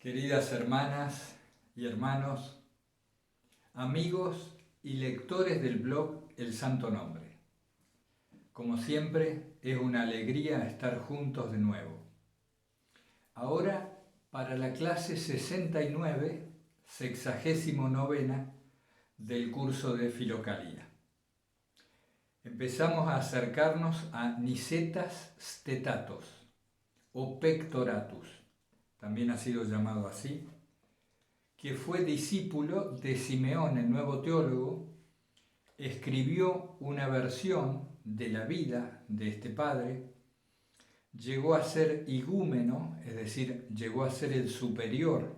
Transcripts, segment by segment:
Queridas hermanas y hermanos, amigos y lectores del blog El Santo Nombre. Como siempre, es una alegría estar juntos de nuevo. Ahora, para la clase 69, 69ª del curso de Filocalía. Empezamos a acercarnos a Nicetas Stetatos o Pectoratus, también ha sido llamado así, que fue discípulo de Simeón, el nuevo teólogo. Escribió una versión de la vida de este padre, llegó a ser igúmeno, es decir, llegó a ser el superior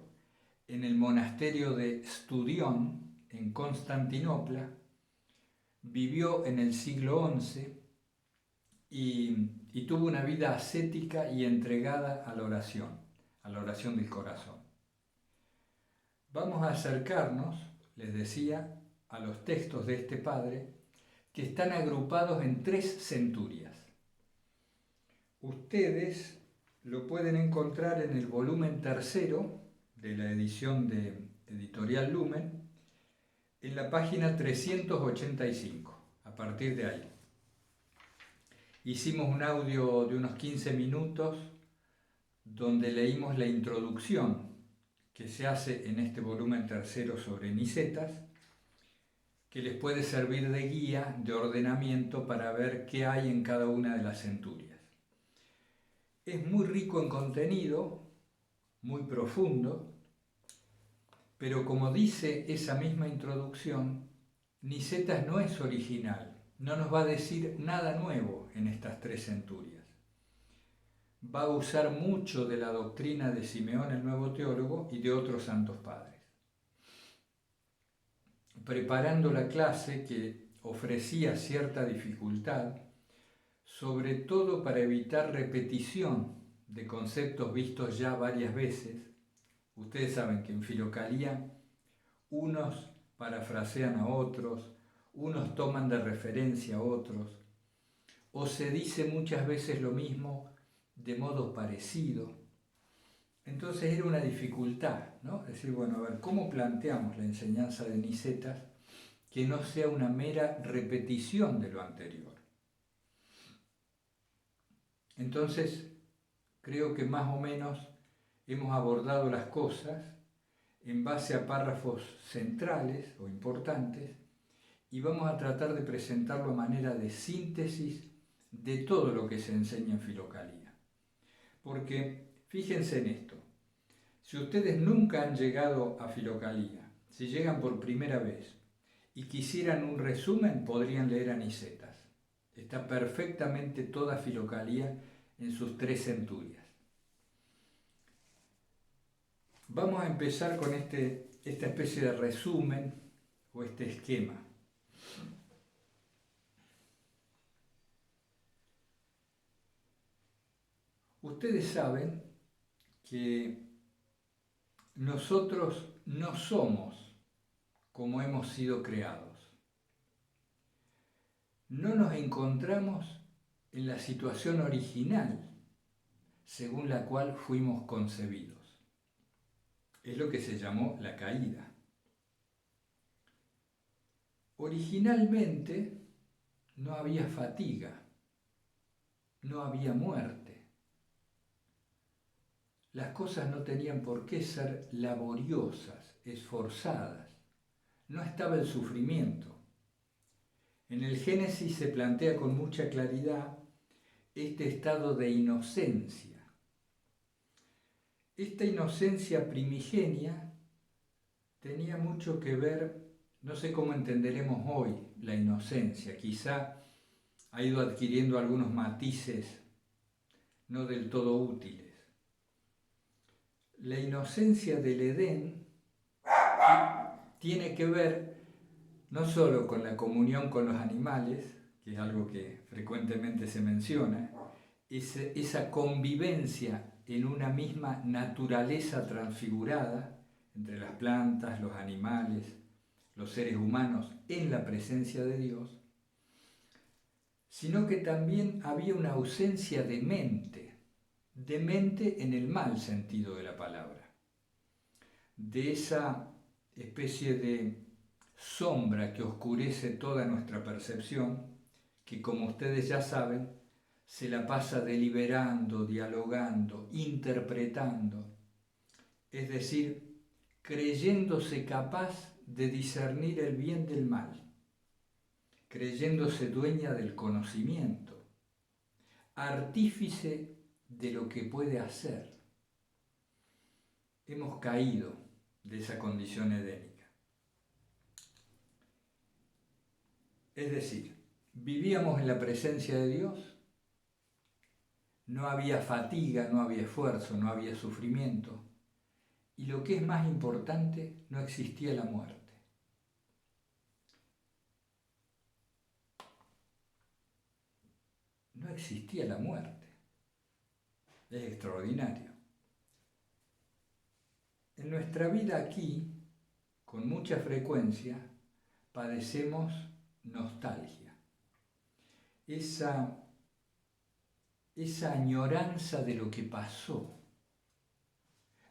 en el monasterio de Studión, en Constantinopla, vivió en el siglo XI y tuvo una vida ascética y entregada a la oración del corazón. Vamos a acercarnos, les decía, a los textos de este padre, que están agrupados en 3 centurias. Ustedes lo pueden encontrar en el volumen 3 de la edición de Editorial Lumen, en la página 385, a partir de ahí. Hicimos un audio de unos 15 minutos donde leímos la introducción que se hace en este volumen 3 sobre Nicetas, que les puede servir de guía, de ordenamiento para ver qué hay en cada una de las centurias. Es muy rico en contenido, muy profundo, pero como dice esa misma introducción, Nicetas no es original, no nos va a decir nada nuevo en estas 3 centurias. Va a usar mucho de la doctrina de Simeón el nuevo teólogo y de otros santos padres. Preparando la clase, que ofrecía cierta dificultad, sobre todo para evitar repetición de conceptos vistos ya varias veces. Ustedes saben que en Filocalía unos parafrasean a otros, unos toman de referencia a otros, o se dice muchas veces lo mismo de modo parecido. Entonces era una dificultad, ¿no? Es decir, bueno, a ver, ¿cómo planteamos la enseñanza de Nicetas que no sea una mera repetición de lo anterior? Entonces, creo que más o menos hemos abordado las cosas en base a párrafos centrales o importantes y vamos a tratar de presentarlo a manera de síntesis de todo lo que se enseña en Filocalía. Porque fíjense en esto, si ustedes nunca han llegado a Filocalía, si llegan por primera vez y quisieran un resumen, podrían leer a Nicetas. Está perfectamente toda Filocalía en sus 3 centurias. Vamos a empezar con esta especie de resumen o este esquema. Ustedes saben que nosotros no somos como hemos sido creados. No nos encontramos en la situación original según la cual fuimos concebidos. Es lo que se llamó la caída. Originalmente no había fatiga, no había muerte. Las cosas no tenían por qué ser laboriosas, esforzadas. No estaba el sufrimiento. En el Génesis se plantea con mucha claridad este estado de inocencia. Esta inocencia primigenia tenía mucho que ver, no sé cómo entenderemos hoy la inocencia, quizá ha ido adquiriendo algunos matices no del todo útiles. La inocencia del Edén tiene que ver no solo con la comunión con los animales, que es algo que frecuentemente se menciona, esa convivencia en una misma naturaleza transfigurada entre las plantas, los animales, los seres humanos en la presencia de Dios, sino que también había una ausencia de mente en el mal sentido de la palabra. de esa especie de sombra que oscurece toda nuestra percepción, que como ustedes ya saben, se la pasa deliberando, dialogando, interpretando, es decir, creyéndose capaz de discernir el bien del mal, creyéndose dueña del conocimiento, artífice de lo que puede hacer. Hemos caído de esa condición edénica. Es decir, vivíamos en la presencia de Dios, no había fatiga, no había esfuerzo, no había sufrimiento, y lo que es más importante, no existía la muerte. No existía la muerte. Es extraordinario. En nuestra vida aquí, con mucha frecuencia, padecemos nostalgia. Esa añoranza de lo que pasó.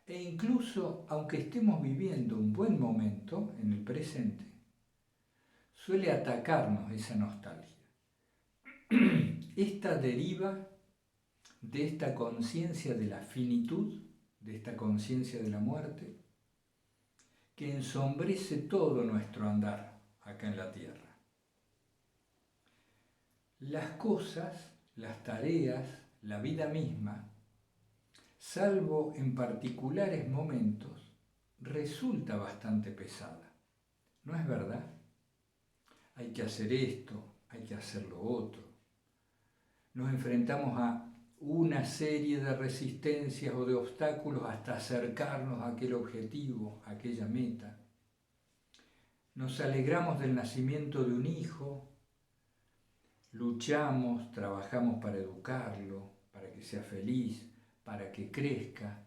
E incluso, aunque estemos viviendo un buen momento en el presente, suele atacarnos esa nostalgia. Esta deriva de esta conciencia de la finitud, de esta conciencia de la muerte, que ensombrece todo nuestro andar acá en la tierra. Las cosas, las tareas, la vida misma, salvo en particulares momentos, resulta bastante pesada. ¿No es verdad? Hay que hacer esto, hay que hacer lo otro. Nos enfrentamos a una serie de resistencias o de obstáculos hasta acercarnos a aquel objetivo, a aquella meta. Nos alegramos del nacimiento de un hijo, luchamos, trabajamos para educarlo, para que sea feliz, para que crezca.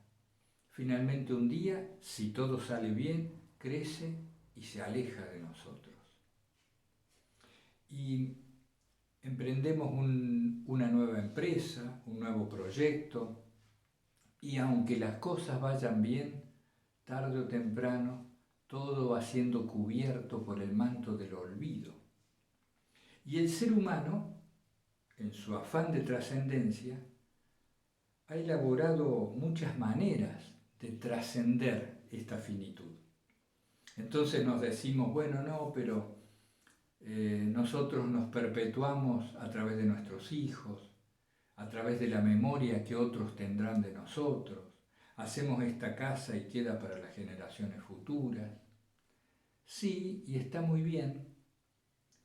Finalmente un día, si todo sale bien, crece y se aleja de nosotros. Y emprendemos una nueva empresa, un nuevo proyecto, y aunque las cosas vayan bien, tarde o temprano, todo va siendo cubierto por el manto del olvido. Y el ser humano, en su afán de trascendencia, ha elaborado muchas maneras de trascender esta finitud. Entonces nos decimos, bueno, no, pero nosotros nos perpetuamos a través de nuestros hijos, a través de la memoria que otros tendrán de nosotros. Hacemos esta casa y queda para las generaciones futuras. Sí, y está muy bien,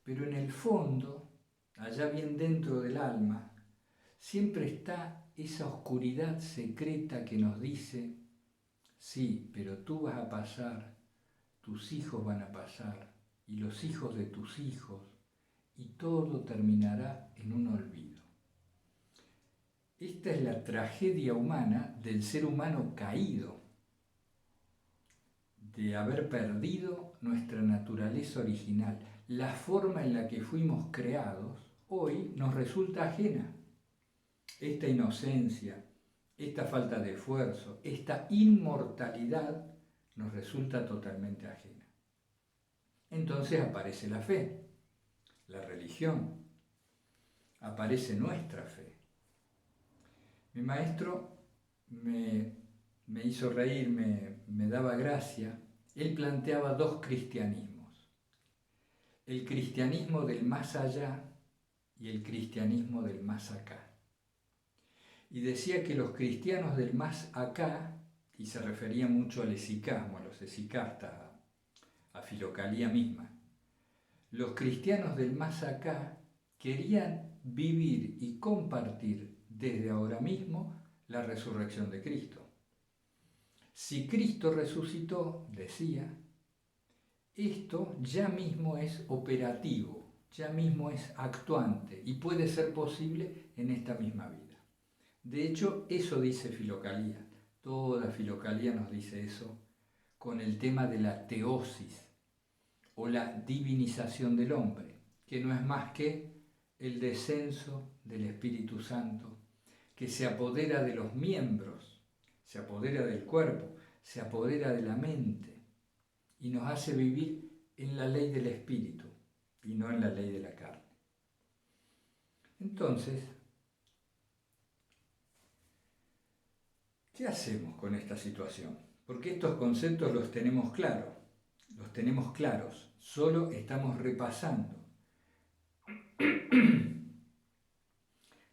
pero en el fondo, allá bien dentro del alma, siempre está esa oscuridad secreta que nos dice, sí, pero tú vas a pasar, tus hijos van a pasar, y los hijos de tus hijos, y todo terminará en un olvido. Esta es la tragedia humana del ser humano caído, de haber perdido nuestra naturaleza original. La forma en la que fuimos creados hoy nos resulta ajena. Esta inocencia, esta falta de esfuerzo, esta inmortalidad nos resulta totalmente ajena. Entonces aparece la fe, la religión, aparece nuestra fe. Mi maestro me hizo reír, me daba gracia. Él planteaba dos cristianismos: el cristianismo del más allá y el cristianismo del más acá. Y decía que los cristianos del más acá, y se refería mucho al esicasmo, a los esicastas, a Filocalía misma, los cristianos del más acá querían vivir y compartir desde ahora mismo la resurrección de Cristo. Si Cristo resucitó, decía, esto ya mismo es operativo, ya mismo es actuante y puede ser posible en esta misma vida. De hecho, eso dice Filocalía. Toda Filocalía nos dice eso con el tema de la teosis o la divinización del hombre, que no es más que el descenso del Espíritu Santo, que se apodera de los miembros, se apodera del cuerpo, se apodera de la mente y nos hace vivir en la ley del espíritu y no en la ley de la carne. Entonces, ¿qué hacemos con esta situación? Porque estos conceptos los tenemos claros, solo estamos repasando.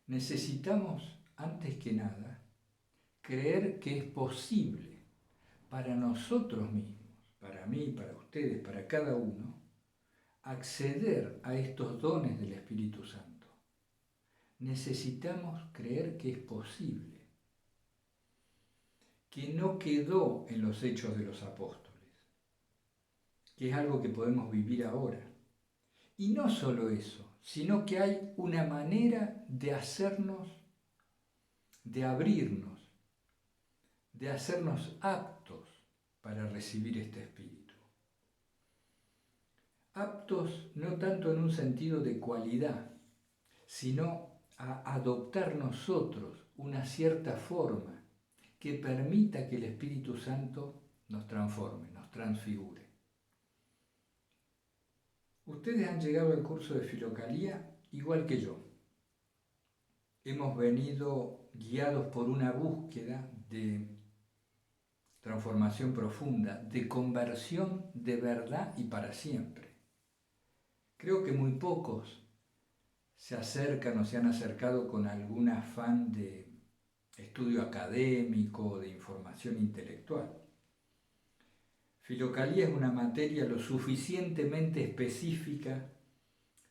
Necesitamos, antes que nada, creer que es posible para nosotros mismos, para mí, para ustedes, para cada uno, acceder a estos dones del Espíritu Santo. Necesitamos creer que es posible, que no quedó en los Hechos de los Apóstoles, que es algo que podemos vivir ahora. Y no solo eso, sino que hay una manera de hacernos, de abrirnos, de hacernos aptos para recibir este Espíritu. Aptos no tanto en un sentido de cualidad, sino a adoptar nosotros una cierta forma que permita que el Espíritu Santo nos transforme, nos transfigure. Ustedes han llegado al curso de Filocalía igual que yo. Hemos venido guiados por una búsqueda de transformación profunda, de conversión de verdad y para siempre. Creo que muy pocos se acercan o se han acercado con algún afán de estudio académico, de información intelectual. Filocalía es una materia lo suficientemente específica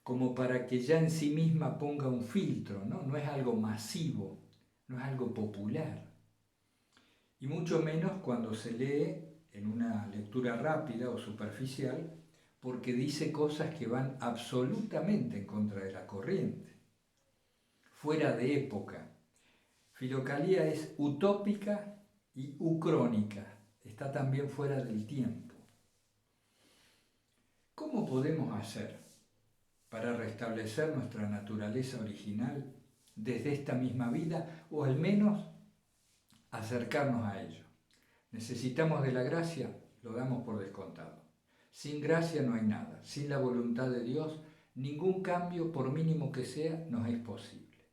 como para que ya en sí misma ponga un filtro, ¿no? No es algo masivo, no es algo popular. Y mucho menos cuando se lee en una lectura rápida o superficial, porque dice cosas que van absolutamente en contra de la corriente, fuera de época. Filocalía es utópica y ucrónica, está también fuera del tiempo. ¿Cómo podemos hacer para restablecer nuestra naturaleza original desde esta misma vida, o al menos acercarnos a ello? ¿Necesitamos de la gracia? Lo damos por descontado. Sin gracia no hay nada. Sin la voluntad de Dios, ningún cambio, por mínimo que sea, nos es posible.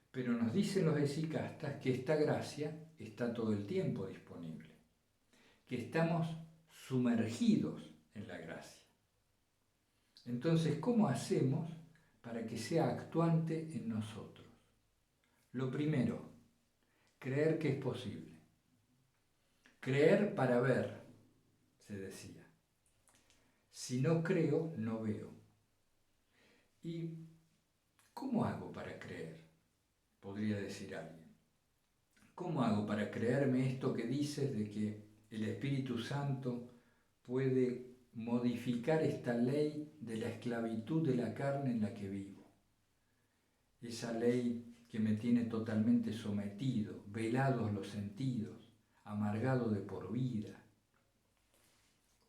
Pero nos dicen los hesycastas que esta gracia está todo el tiempo disponible, que estamos sumergidos en la gracia. Entonces, ¿cómo hacemos para que sea actuante en nosotros? Lo primero, creer que es posible. Creer para ver, se decía. Si no creo, no veo. ¿Y cómo hago para creer? Podría decir alguien. ¿Cómo hago para creerme esto que dices de que el Espíritu Santo puede modificar esta ley de la esclavitud de la carne en la que vivo? Esa ley que me tiene totalmente sometido, velados los sentidos, amargado de por vida,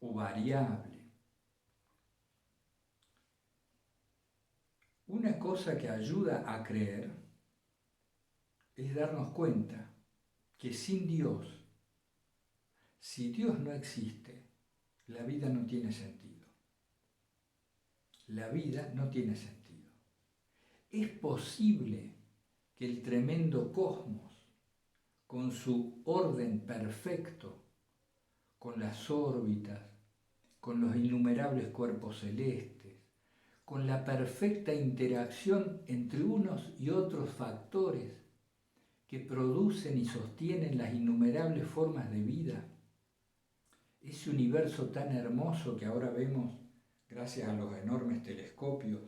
o variable. Una cosa que ayuda a creer es darnos cuenta que sin Dios, si Dios no existe, la vida no tiene sentido. La vida no tiene sentido. Es posible que el tremendo cosmos, con su orden perfecto, con las órbitas, con los innumerables cuerpos celestes, con la perfecta interacción entre unos y otros factores que producen y sostienen las innumerables formas de vida, ese universo tan hermoso que ahora vemos gracias a los enormes telescopios,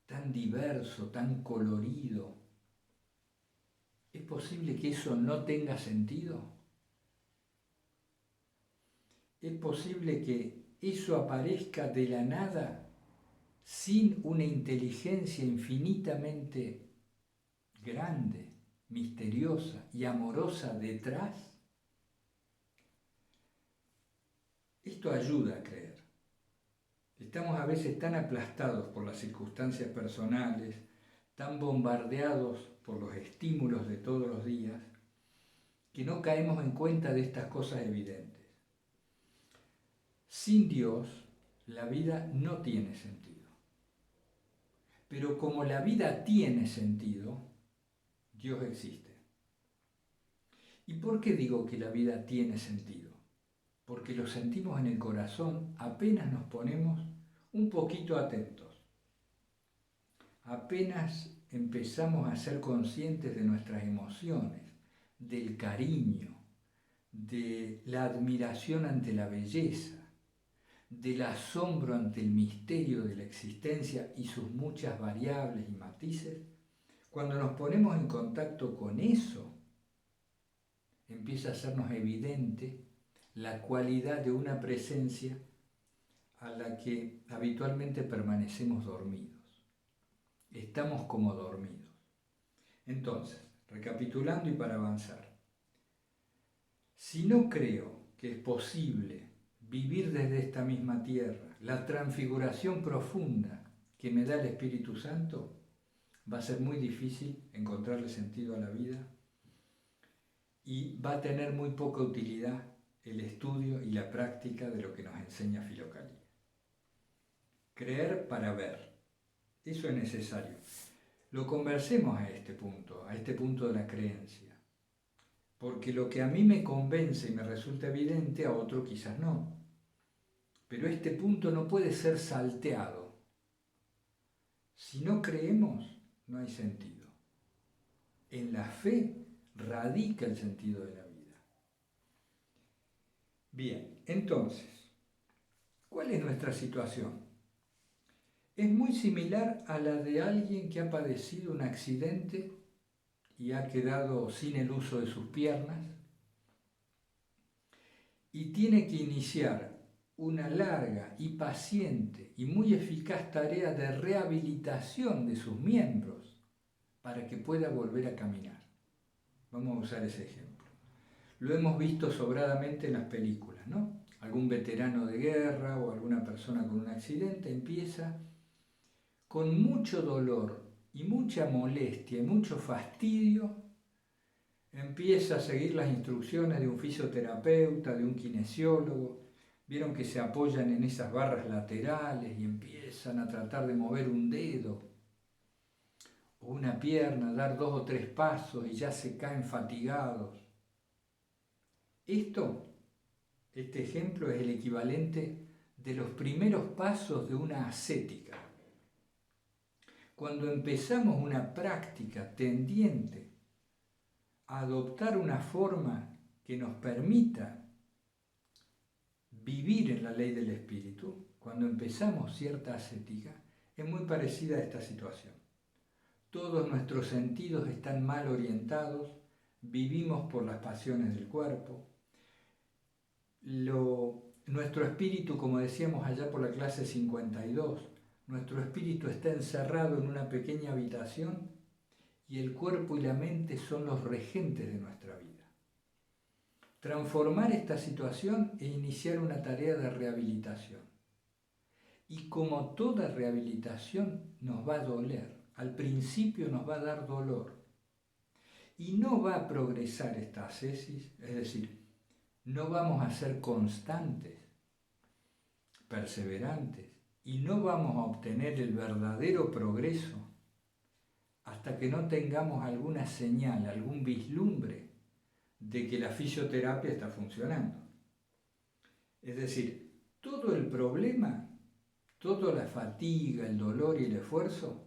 tan diverso, tan colorido, ¿es posible que eso no tenga sentido? ¿Es posible que eso aparezca de la nada sin una inteligencia infinitamente grande, misteriosa y amorosa detrás? Esto ayuda a creer. Estamos a veces tan aplastados por las circunstancias personales, tan bombardeados por los estímulos de todos los días, que no caemos en cuenta de estas cosas evidentes. Sin Dios, la vida no tiene sentido. Pero como la vida tiene sentido, Dios existe. ¿Y por qué digo que la vida tiene sentido? Porque lo sentimos en el corazón apenas nos ponemos un poquito atentos. Apenas empezamos a ser conscientes de nuestras emociones, del cariño, de la admiración ante la belleza, del asombro ante el misterio de la existencia y sus muchas variables y matices, cuando nos ponemos en contacto con eso, empieza a hacernos evidente la cualidad de una presencia a la que habitualmente permanecemos dormidos. Estamos como dormidos. Entonces, recapitulando y para avanzar, si no creo que es posible vivir desde esta misma tierra la transfiguración profunda que me da el Espíritu Santo, va a ser muy difícil encontrarle sentido a la vida y va a tener muy poca utilidad el estudio y la práctica de lo que nos enseña Filocalía. Creer para ver, eso es necesario. Lo conversemos a este punto de la creencia, porque lo que a mí me convence y me resulta evidente, a otro quizás no. Pero este punto no puede ser salteado. Si no creemos, no hay sentido. En la fe radica el sentido de la vida. Bien, entonces, ¿cuál es nuestra situación? Es muy similar a la de alguien que ha padecido un accidente y ha quedado sin el uso de sus piernas y tiene que iniciar una larga y paciente y muy eficaz tarea de rehabilitación de sus miembros para que pueda volver a caminar. Vamos a usar ese ejemplo. Lo hemos visto sobradamente en las películas, ¿no? Algún veterano de guerra o alguna persona con un accidente empieza con mucho dolor y mucha molestia y mucho fastidio, empieza a seguir las instrucciones de un fisioterapeuta, de un kinesiólogo. Vieron que se apoyan en esas barras laterales y empiezan a tratar de mover un dedo o una pierna, dar 2 o 3 pasos y ya se caen fatigados. Este ejemplo es el equivalente de los primeros pasos de una ascética. Cuando empezamos una práctica tendiente a adoptar una forma que nos permita vivir en la ley del espíritu, cuando empezamos cierta ascética, es muy parecida a esta situación. Todos nuestros sentidos están mal orientados, vivimos por las pasiones del cuerpo. Nuestro espíritu, como decíamos allá por la clase 52, nuestro espíritu está encerrado en una pequeña habitación y el cuerpo y la mente son los regentes de nuestra vida. Transformar esta situación e iniciar una tarea de rehabilitación. Y como toda rehabilitación nos va a doler, al principio nos va a dar dolor y no va a progresar esta ascesis, es decir, no vamos a ser constantes, perseverantes y no vamos a obtener el verdadero progreso hasta que no tengamos alguna señal, algún vislumbre de que la fisioterapia está funcionando. Es decir, todo el problema, toda la fatiga, el dolor y el esfuerzo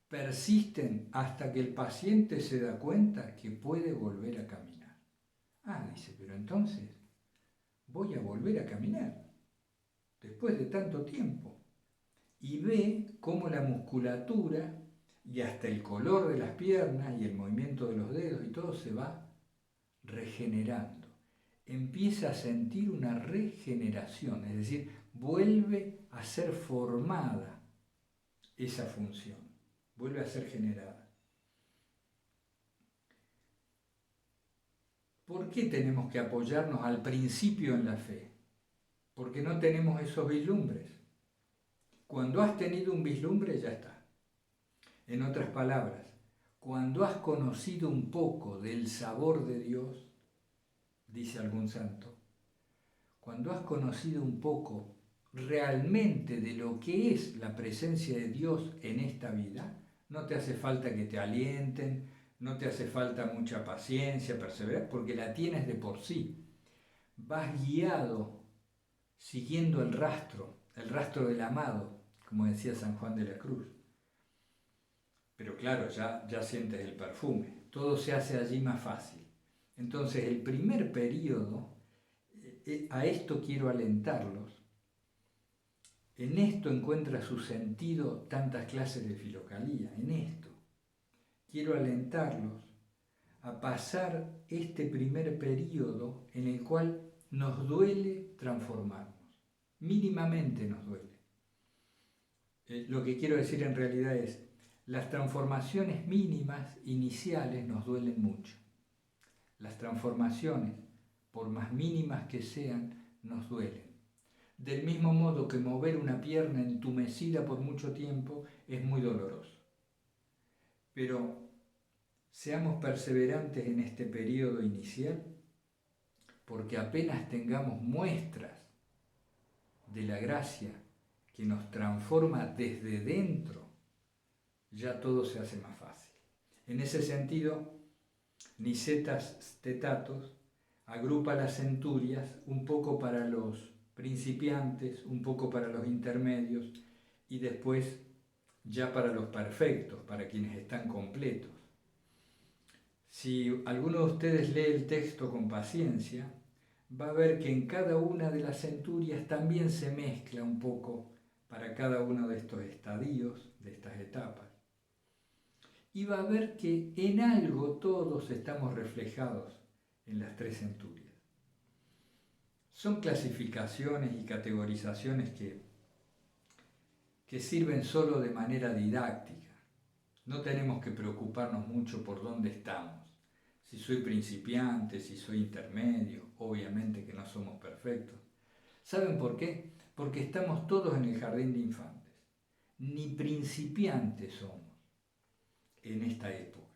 persisten hasta que el paciente se da cuenta que puede volver a caminar. Dice, pero entonces voy a volver a caminar después de tanto tiempo. Y ve cómo la musculatura y hasta el color de las piernas y el movimiento de los dedos y todo se va regenerando. Empieza a sentir una regeneración, es decir, vuelve a ser formada esa función, vuelve a ser generada. ¿Por qué tenemos que apoyarnos al principio en la fe? Porque no tenemos esos vislumbres. Cuando has tenido un vislumbre, ya está. En otras palabras, cuando has conocido un poco del sabor de Dios, dice algún santo, cuando has conocido un poco realmente de lo que es la presencia de Dios en esta vida, no te hace falta que te alienten, no te hace falta mucha paciencia, perseverar, porque la tienes de por sí. Vas guiado, siguiendo el rastro del amado, como decía San Juan de la Cruz. Pero claro, ya sientes el perfume, todo se hace allí más fácil. Entonces, el primer periodo, a esto quiero alentarlos. En esto encuentra su sentido tantas clases de filocalía, en esto. Quiero alentarlos a pasar este primer periodo en el cual nos duele transformarnos. Mínimamente nos duele. Lo que quiero decir en realidad es, las transformaciones mínimas iniciales nos duelen mucho. Las transformaciones, por más mínimas que sean, nos duelen. Del mismo modo que mover una pierna entumecida por mucho tiempo es muy doloroso. Pero seamos perseverantes en este periodo inicial, porque apenas tengamos muestras de la gracia que nos transforma desde dentro, ya todo se hace más fácil. En ese sentido, Nicetas Stetatos agrupa las centurias un poco para los principiantes, un poco para los intermedios y después ya para los perfectos, para quienes están completos. Si alguno de ustedes lee el texto con paciencia, va a ver que en cada una de las centurias también se mezcla un poco para cada uno de estos estadios, de estas etapas. Y va a ver que en algo todos estamos reflejados en las tres centurias. Son clasificaciones y categorizaciones que sirven solo de manera didáctica. No tenemos que preocuparnos mucho por dónde estamos. Si soy principiante, si soy intermedio, obviamente que no somos perfectos. ¿Saben por qué? Porque estamos todos en el jardín de infantes. Ni principiantes somos en esta época.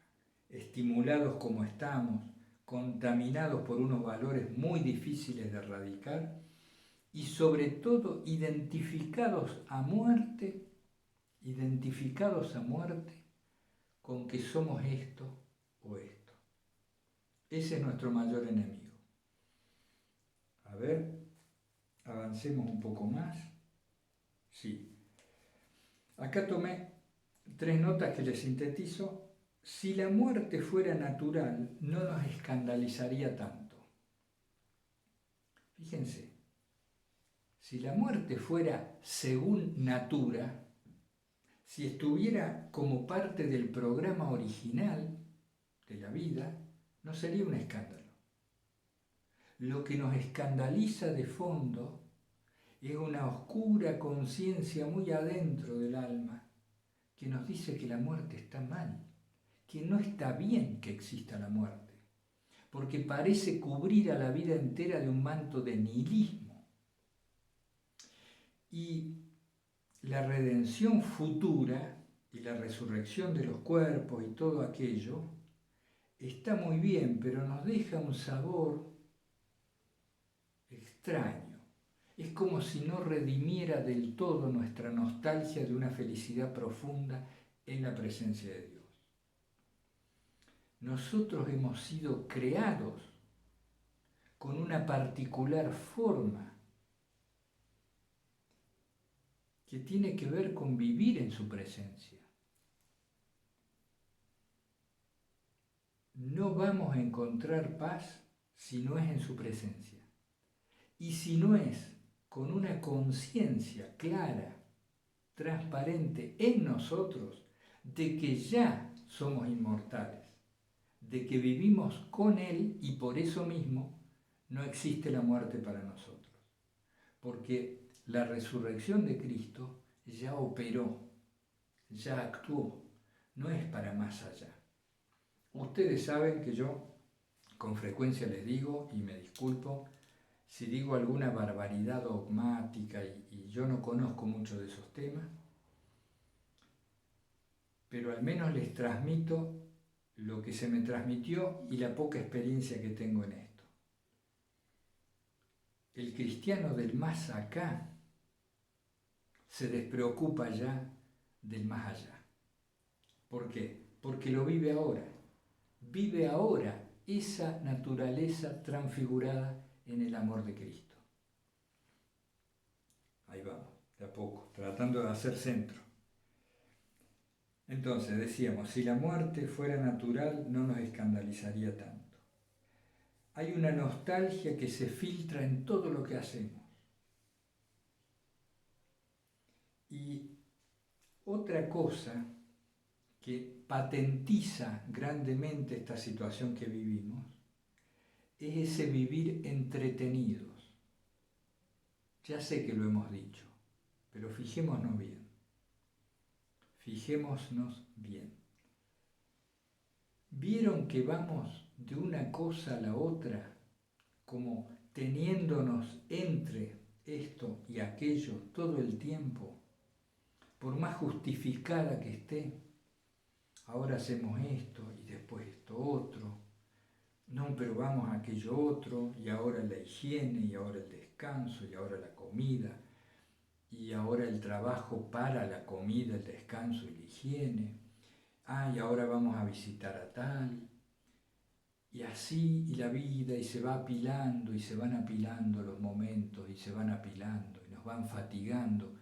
Estimulados como estamos, contaminados por unos valores muy difíciles de erradicar y sobre todo identificados a muerte con que somos esto o esto. Ese es nuestro mayor enemigo. A ver, avancemos un poco más. Sí. Acá tomé 3 notas que les sintetizo. Si la muerte fuera natural, no nos escandalizaría tanto. Fíjense, si la muerte fuera según natura, si estuviera como parte del programa original de la vida, no sería un escándalo. Lo que nos escandaliza de fondo es una oscura conciencia muy adentro del alma que nos dice que la muerte está mal, que no está bien que exista la muerte, porque parece cubrir a la vida entera de un manto de nihilismo. Y la redención futura y la resurrección de los cuerpos y todo aquello está muy bien, pero nos deja un sabor extraño. Es como si no redimiera del todo nuestra nostalgia de una felicidad profunda en la presencia de Dios. Nosotros hemos sido creados con una particular forma que tiene que ver con vivir en su presencia. No vamos a encontrar paz si no es en su presencia. Y si no es con una conciencia clara, transparente en nosotros, de que ya somos inmortales, de que vivimos con Él y por eso mismo no existe la muerte para nosotros. Porque la resurrección de Cristo ya operó, ya actuó, no es para más allá. Ustedes saben que yo con frecuencia les digo, y me disculpo, si digo alguna barbaridad dogmática y yo no conozco mucho de esos temas, pero al menos les transmito lo que se me transmitió y la poca experiencia que tengo en esto. el cristiano del más acá se despreocupa ya del más allá. ¿Por qué? Porque lo vive ahora. Vive ahora esa naturaleza transfigurada en el amor de Cristo. Ahí vamos, de a poco, tratando de hacer centro. Entonces decíamos, si la muerte fuera natural no nos escandalizaría tanto. Hay una nostalgia que se filtra en todo lo que hacemos. Y otra cosa que patentiza grandemente esta situación que vivimos es ese vivir entretenidos. Ya sé que lo hemos dicho, pero fijémonos bien. Fijémonos bien. ¿Vieron que vamos de una cosa a la otra como teniéndonos entre esto y aquello todo el tiempo? Por más justificada que esté, ahora hacemos esto y después esto otro. No, pero vamos a aquello otro, y ahora la higiene, y ahora el descanso, y ahora la comida, y ahora el trabajo para la comida, el descanso y la higiene. Ah, y ahora vamos a visitar a tal. Y así, y la vida, y se va apilando, y se van apilando los momentos, y se van apilando, y nos van fatigando,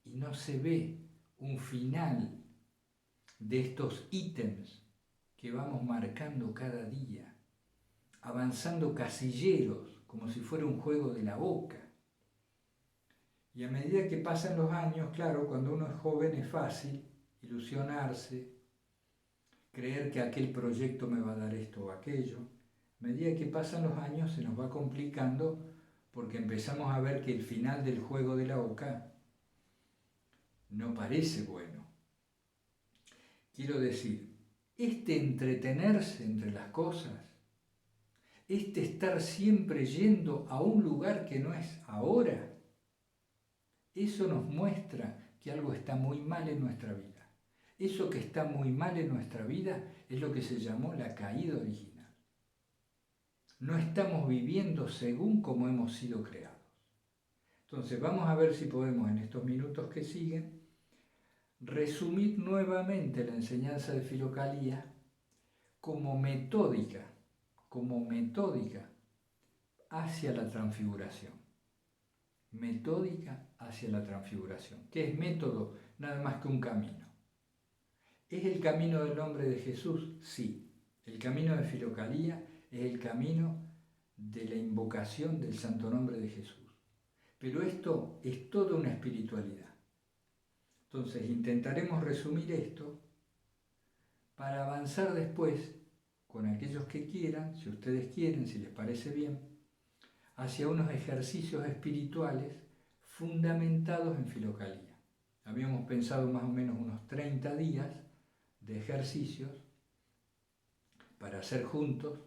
y no se ve un final de estos ítems que vamos marcando cada día, avanzando casilleros, como si fuera un juego de la boca. Y a medida que pasan los años, claro, cuando uno es joven es fácil ilusionarse, creer que aquel proyecto me va a dar esto o aquello. A medida que pasan los años se nos va complicando porque empezamos a ver que el final del juego de la oca no parece bueno. Quiero decir, este entretenerse entre las cosas, este estar siempre yendo a un lugar que no es ahora, eso nos muestra que algo está muy mal en nuestra vida. Eso que está muy mal en nuestra vida es lo que se llamó la caída original. No estamos viviendo según como hemos sido creados. Entonces vamos a ver si podemos en estos minutos que siguen resumir nuevamente la enseñanza de Filocalía como metódica hacia la transfiguración. Metódica hacia la transfiguración. ¿Qué es método? Nada más que un camino. ¿Es el camino del nombre de Jesús? Sí. El camino de Filocalía es el camino de la invocación del santo nombre de Jesús. Pero esto es toda una espiritualidad. Entonces intentaremos resumir esto para avanzar después con aquellos que quieran, si ustedes quieren, si les parece bien, hacia unos ejercicios espirituales fundamentados en Filocalía. Habíamos pensado más o menos unos 30 días de ejercicios para hacer juntos,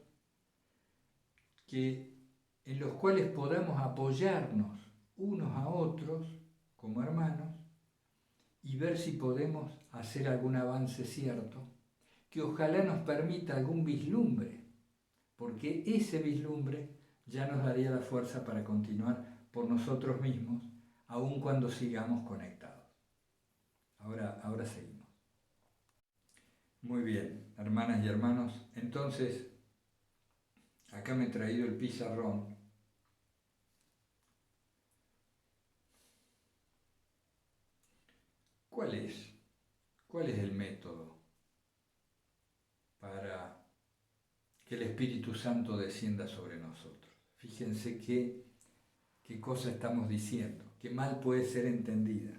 en los cuales podamos apoyarnos unos a otros como hermanos y ver si podemos hacer algún avance cierto, que ojalá nos permita algún vislumbre, porque ese vislumbre ya nos daría la fuerza para continuar por nosotros mismos, aun cuando sigamos conectados. Ahora seguimos. Muy bien, hermanas y hermanos, entonces acá me he traído el pizarrón. ¿Cuál es el método para que el Espíritu Santo descienda sobre nosotros? Fíjense qué cosa estamos diciendo, qué mal puede ser entendida.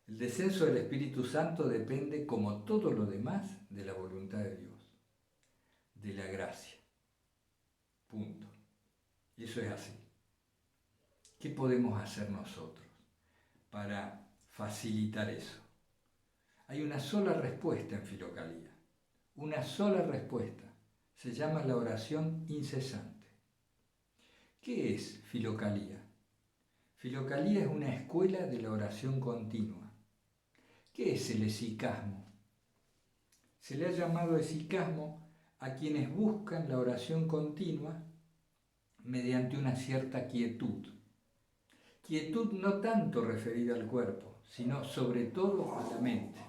El descenso del Espíritu Santo depende, como todo lo demás, de la voluntad de Dios, de la gracia. Punto. Y eso es así. ¿Qué podemos hacer nosotros para facilitar eso? Hay una sola respuesta en Filocalía, una sola respuesta. Se llama la oración incesante. ¿Qué es Filocalía? Filocalía es una escuela de la oración continua. ¿Qué es el hesicasmo? Se le ha llamado hesicasmo a quienes buscan la oración continua mediante una cierta quietud. Quietud no tanto referida al cuerpo, sino sobre todo a la mente.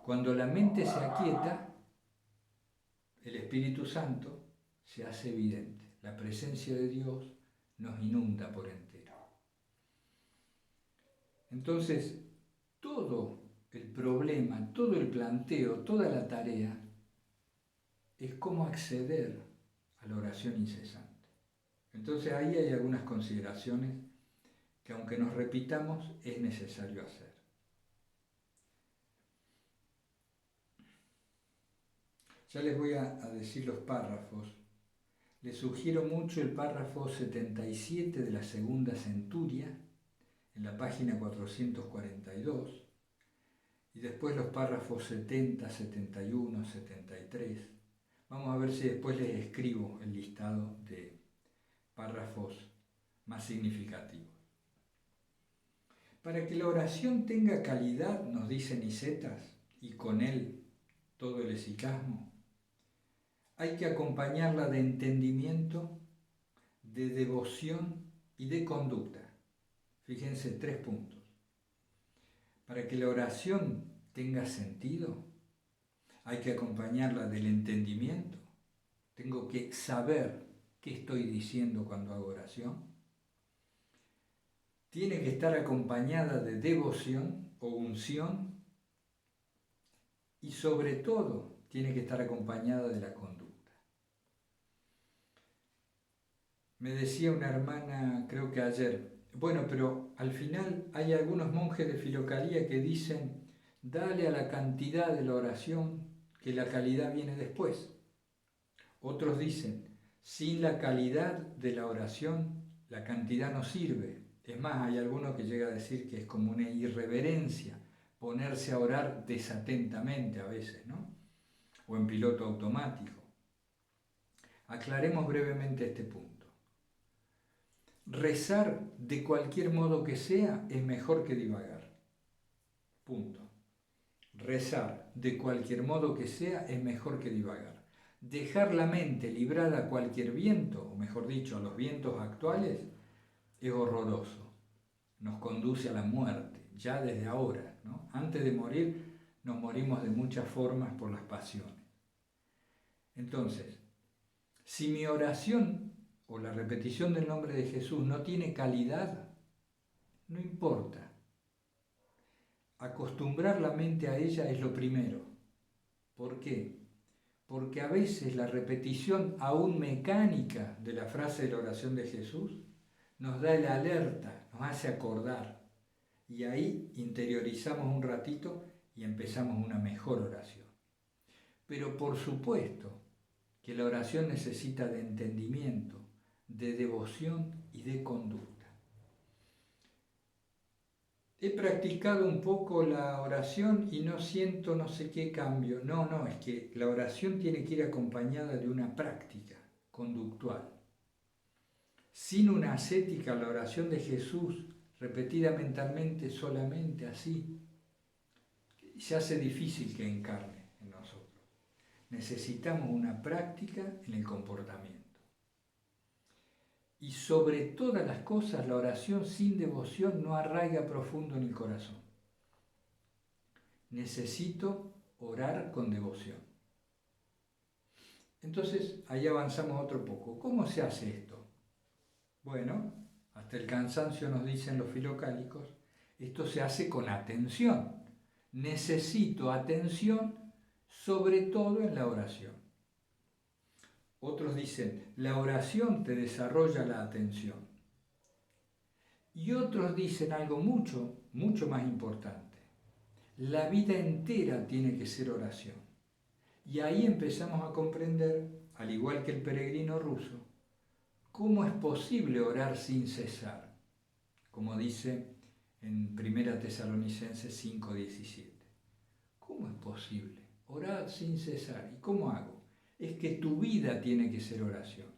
Cuando la mente se aquieta, el Espíritu Santo se hace evidente. La presencia de Dios nos inunda por entero. Entonces, todo el problema, todo el planteo, toda la tarea es cómo acceder a la oración incesante. Entonces ahí hay algunas consideraciones que, aunque nos repitamos, es necesario hacer. Ya les voy a decir los párrafos. Les sugiero mucho el párrafo 77 de la segunda centuria, en la página 442, y después los párrafos 70, 71, 73. Vamos a ver si después les escribo el listado de párrafos más significativos. Para que la oración tenga calidad, nos dice Nicetas, y con él todo el hesicasmo, hay que acompañarla de entendimiento, de devoción y de conducta. Fíjense, 3 puntos. Para que la oración tenga sentido, hay que acompañarla del entendimiento. Tengo que saber qué estoy diciendo cuando hago oración. Tiene que estar acompañada de devoción o unción. Y sobre todo, tiene que estar acompañada de la conducta. Me decía una hermana, creo que ayer, bueno, pero al final hay algunos monjes de Filocalía que dicen, dale a la cantidad de la oración, que la calidad viene después. Otros dicen, sin la calidad de la oración, la cantidad no sirve. Es más, hay alguno que llega a decir que es como una irreverencia ponerse a orar desatentamente a veces, ¿no? O en piloto automático. Aclaremos brevemente este punto. Rezar de cualquier modo que sea es mejor que divagar. Punto. Rezar de cualquier modo que sea es mejor que divagar. Dejar la mente librada a cualquier viento, o mejor dicho, a los vientos actuales, es horroroso. Nos conduce a la muerte, ya desde ahora, ¿no? Antes de morir, nos morimos de muchas formas por las pasiones. Entonces, si mi oración o la repetición del nombre de Jesús no tiene calidad, no importa. Acostumbrar la mente a ella es lo primero. ¿Por qué? Porque a veces la repetición aún mecánica de la frase de la oración de Jesús nos da el alerta, nos hace acordar. Y ahí interiorizamos un ratito y empezamos una mejor oración. Pero por supuesto que la oración necesita de entendimiento, de devoción y de conducta. He practicado un poco la oración y no siento no sé qué cambio. No, es que la oración tiene que ir acompañada de una práctica conductual. Sin una ascética, la oración de Jesús, repetida mentalmente solamente así, se hace difícil que encarne en nosotros. Necesitamos una práctica en el comportamiento. Y sobre todas las cosas, la oración sin devoción no arraiga profundo en el corazón. Necesito orar con devoción. Entonces, ahí avanzamos otro poco. ¿Cómo se hace esto? Bueno, hasta el cansancio nos dicen los filocálicos, esto se hace con atención. Necesito atención, sobre todo en la oración. Otros dicen, la oración te desarrolla la atención. Y otros dicen algo mucho más importante. La vida entera tiene que ser oración. Y ahí empezamos a comprender, al igual que el peregrino ruso, cómo es posible orar sin cesar, como dice en 1 Tesalonicenses 5:17. ¿Cómo es posible orar sin cesar? ¿Y cómo hago? Es que tu vida tiene que ser oración.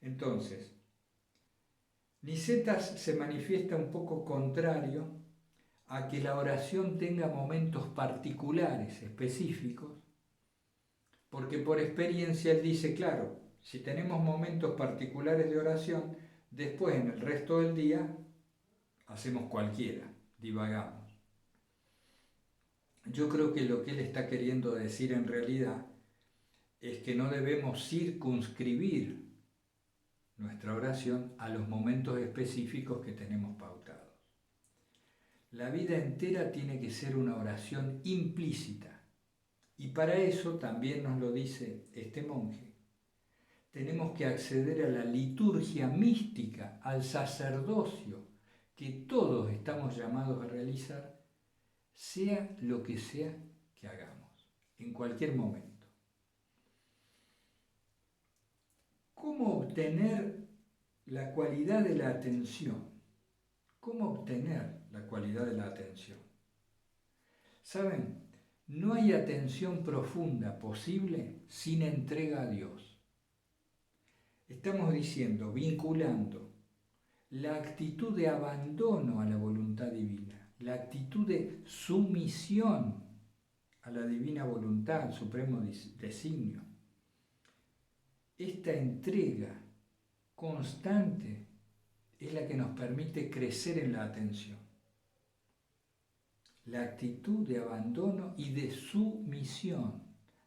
Entonces, Nicetas se manifiesta un poco contrario a que la oración tenga momentos particulares, específicos, porque por experiencia él dice, claro, Si tenemos momentos particulares de oración, después en el resto del día hacemos cualquiera, divagamos. Yo creo que lo que él está queriendo decir en realidad es que no debemos circunscribir nuestra oración a los momentos específicos que tenemos pautados. La vida entera tiene que ser una oración implícita. Y para eso también nos lo dice este monje. Tenemos que acceder a la liturgia mística, al sacerdocio que todos estamos llamados a realizar, sea lo que sea que hagamos, en cualquier momento. ¿Cómo obtener la cualidad de la atención? ¿Cómo obtener la cualidad de la atención? ¿Saben? No hay atención profunda posible sin entrega a Dios. Estamos diciendo, vinculando la actitud de abandono a la voluntad divina, la actitud de sumisión a la divina voluntad, al supremo designio. Esta entrega constante es la que nos permite crecer en la atención. La actitud de abandono y de sumisión,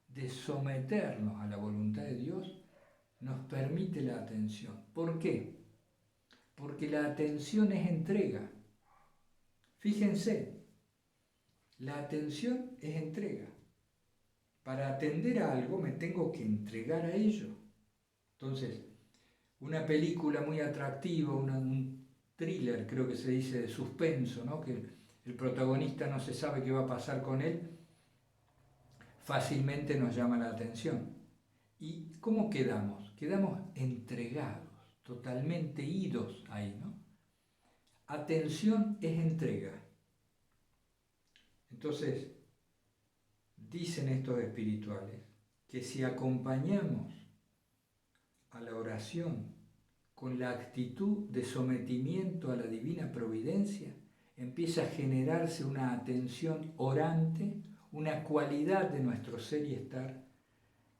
de someternos a la voluntad de Dios, nos permite la atención. ¿Por qué? Porque la atención es entrega. Fíjense, la atención es entrega. Para atender a algo me tengo que entregar a ello. Entonces, una película muy atractiva, un thriller, creo que se dice, de suspenso, ¿no? Que el protagonista no se sabe qué va a pasar con él, fácilmente nos llama la atención. ¿Y cómo quedamos? Quedamos entregados, totalmente idos ahí, ¿no? Atención es entrega. Entonces, dicen estos espirituales que si acompañamos a la oración con la actitud de sometimiento a la divina providencia, empieza a generarse una atención orante, una cualidad de nuestro ser y estar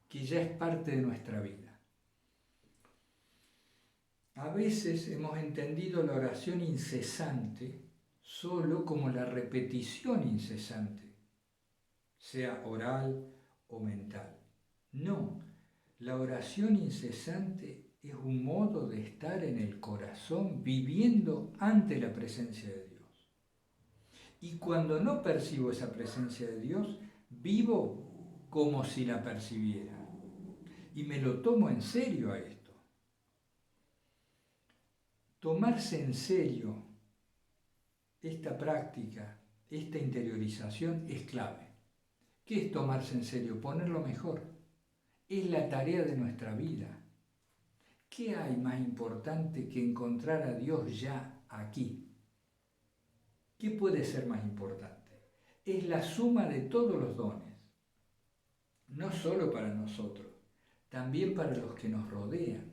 que ya es parte de nuestra vida. A veces hemos entendido la oración incesante solo como la repetición incesante, sea oral o mental. No, la oración incesante es un modo de estar en el corazón viviendo ante la presencia de Dios. Y cuando no percibo esa presencia de Dios, vivo como si la percibiera. Y me lo tomo en serio a esto. Tomarse en serio esta práctica, esta interiorización es clave. ¿Qué es tomarse en serio? Ponerlo mejor. Es la tarea de nuestra vida. ¿Qué hay más importante que encontrar a Dios ya aquí? ¿Qué puede ser más importante? Es la suma de todos los dones, no solo para nosotros, también para los que nos rodean.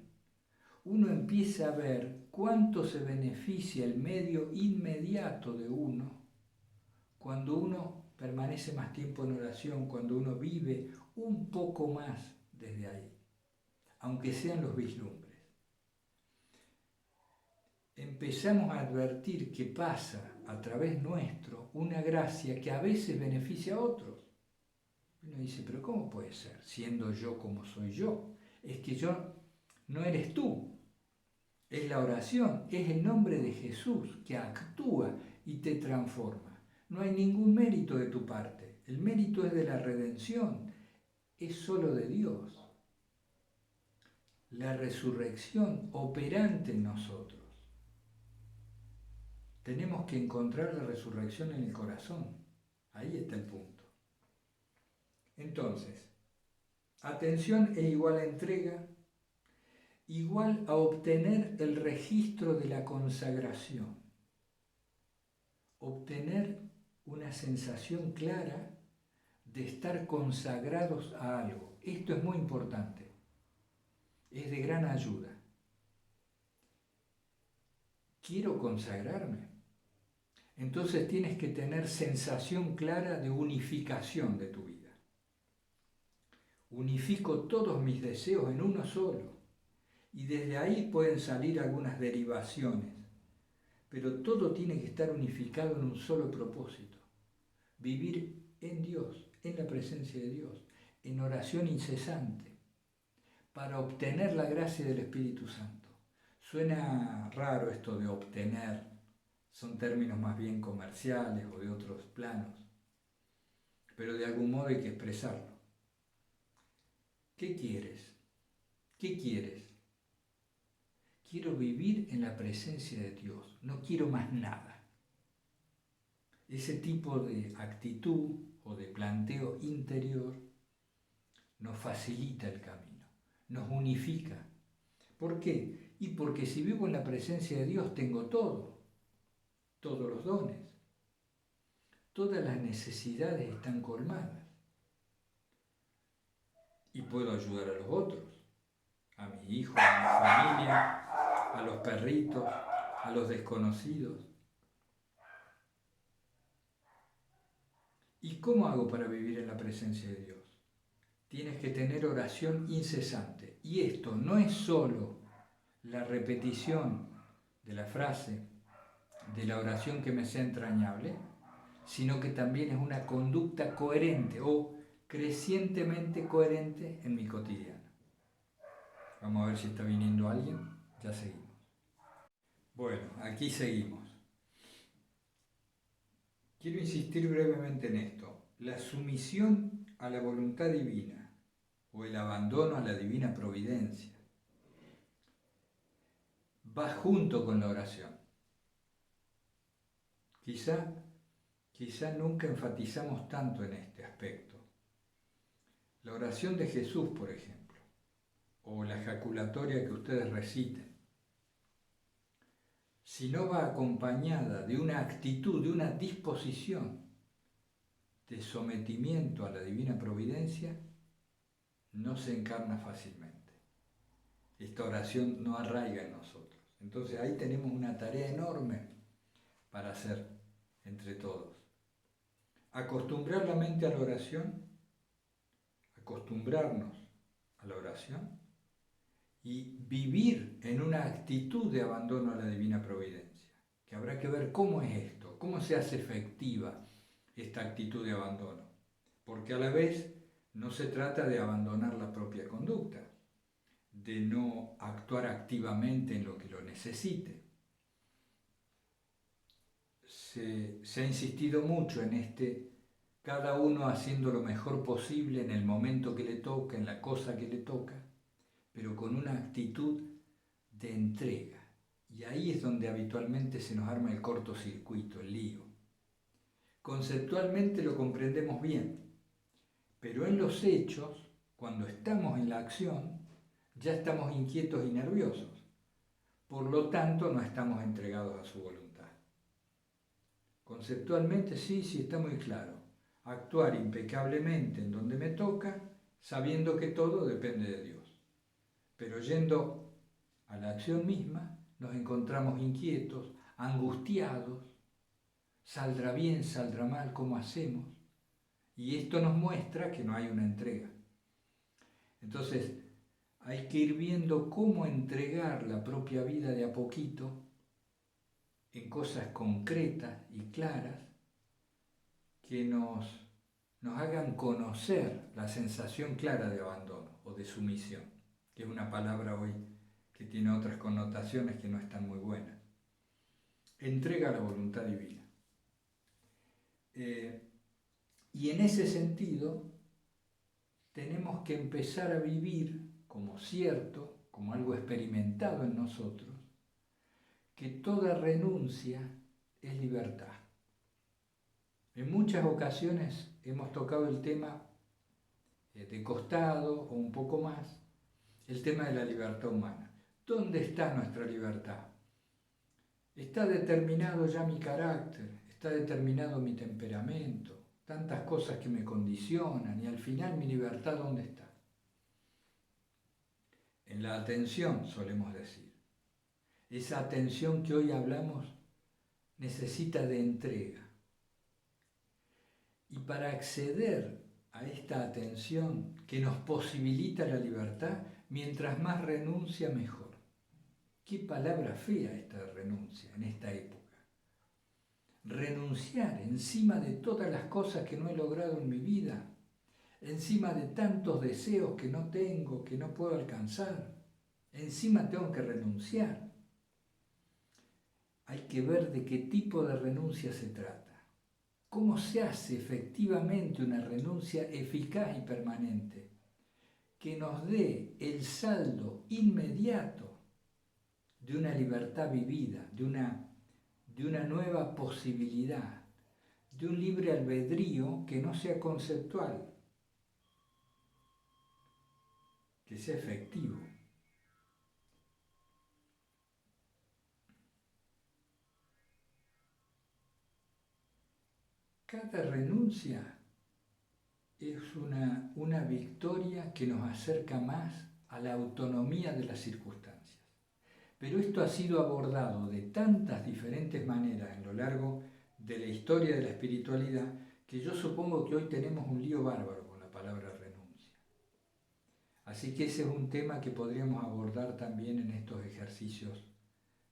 Uno empieza a ver cuánto se beneficia el medio inmediato de uno cuando uno permanece más tiempo en oración, cuando uno vive un poco más desde ahí, aunque sean los vislumbres. Empezamos a advertir que pasa a través nuestro una gracia que a veces beneficia a otros. Uno dice, pero ¿cómo puede ser? Siendo yo como soy yo. Es que yo no eres tú. Es la oración, es el nombre de Jesús que actúa y te transforma. No hay ningún mérito de tu parte. El mérito es de la redención. Es solo de Dios. La resurrección operante en nosotros. Tenemos que encontrar la resurrección en el corazón. Ahí está el punto. Entonces, atención es igual a entrega, igual a obtener el registro de la consagración. Obtener una sensación clara de estar consagrados a algo. Esto es muy importante. Es de gran ayuda. Quiero consagrarme. Entonces tienes que tener sensación clara de unificación de tu vida. unifico todos mis deseos en uno solo. Y desde ahí pueden salir algunas derivaciones, pero todo tiene que estar unificado en un solo propósito: vivir en Dios, en la presencia de Dios, en oración incesante, para obtener la gracia del Espíritu Santo. Suena raro esto de obtener, son términos más bien comerciales o de otros planos, pero de algún modo hay que expresarlo. ¿Qué quieres? ¿Qué quieres? Quiero vivir en la presencia de Dios, no quiero más nada. Ese tipo de actitud o de planteo interior nos facilita el camino, nos unifica. ¿Por qué? Y porque si vivo en la presencia de Dios tengo todo, todos los dones, todas las necesidades están colmadas. Y puedo ayudar a los otros, a mi hijo, a mi familia, a los perritos, a los desconocidos. ¿Y cómo hago para vivir en la presencia de Dios? Tienes que tener oración incesante. Y esto no es solo la repetición de la frase, de la oración que me sea entrañable, sino que también es una conducta coherente o crecientemente coherente en mi cotidiano. Vamos a ver si está viniendo alguien. Ya seguimos. Bueno, aquí seguimos. Quiero insistir brevemente en esto. La sumisión a la voluntad divina o el abandono a la divina providencia va junto con la oración. Quizá nunca enfatizamos tanto en este aspecto. La oración de Jesús, por ejemplo, o la ejaculatoria que ustedes reciten, si no va acompañada de una actitud, de una disposición de sometimiento a la divina providencia, no se encarna fácilmente. Esta oración no arraiga en nosotros. Entonces ahí tenemos una tarea enorme para hacer entre todos. Acostumbrar la mente a la oración, acostumbrarnos a la oración y vivir en una actitud de abandono a la divina providencia, que habrá que ver cómo es esto, cómo se hace efectiva esta actitud de abandono, porque a la vez no se trata de abandonar la propia conducta, de no actuar activamente en lo que lo necesite. Se ha insistido mucho en cada uno haciendo lo mejor posible en el momento que le toca, en la cosa que le toca, pero con una actitud de entrega. Y ahí es donde habitualmente se nos arma el cortocircuito, el lío. Conceptualmente lo comprendemos bien, pero en los hechos, cuando estamos en la acción, ya estamos inquietos y nerviosos. Por lo tanto, no estamos entregados a su voluntad. Conceptualmente sí está muy claro. Actuar impecablemente en donde me toca, sabiendo que todo depende de Dios. Pero yendo a la acción misma, nos encontramos inquietos, angustiados, saldrá bien, saldrá mal, ¿cómo hacemos? Y esto nos muestra que no hay una entrega. Entonces, hay que ir viendo cómo entregar la propia vida de a poquito en cosas concretas y claras que nos hagan conocer la sensación clara de abandono o de sumisión, que es una palabra hoy que tiene otras connotaciones que no están muy buenas. Entrega a la voluntad divina. Y en ese sentido, tenemos que empezar a vivir como cierto, como algo experimentado en nosotros, que toda renuncia es libertad. En muchas ocasiones hemos tocado el tema de costado o un poco más, el tema de la libertad humana. ¿Dónde está nuestra libertad? Está determinado ya mi carácter, está determinado mi temperamento, tantas cosas que me condicionan y al final mi libertad ¿dónde está? En la atención, solemos decir. Esa atención que hoy hablamos necesita de entrega. Y para acceder a esta atención que nos posibilita la libertad, mientras más renuncia mejor. Qué palabra fea esta renuncia en esta época. Renunciar encima de todas las cosas que no he logrado en mi vida, encima de tantos deseos que no tengo, que no puedo alcanzar, encima tengo que renunciar. Hay que ver de qué tipo de renuncia se trata. ¿Cómo se hace efectivamente una renuncia eficaz y permanente que nos dé el saldo inmediato de una libertad vivida, de una nueva posibilidad, de un libre albedrío que no sea conceptual, que sea efectivo? Cada renuncia es una victoria que nos acerca más a la autonomía de las circunstancias. Pero esto ha sido abordado de tantas diferentes maneras en lo largo de la historia de la espiritualidad que yo supongo que hoy tenemos un lío bárbaro con la palabra renuncia. Así que ese es un tema que podríamos abordar también en estos ejercicios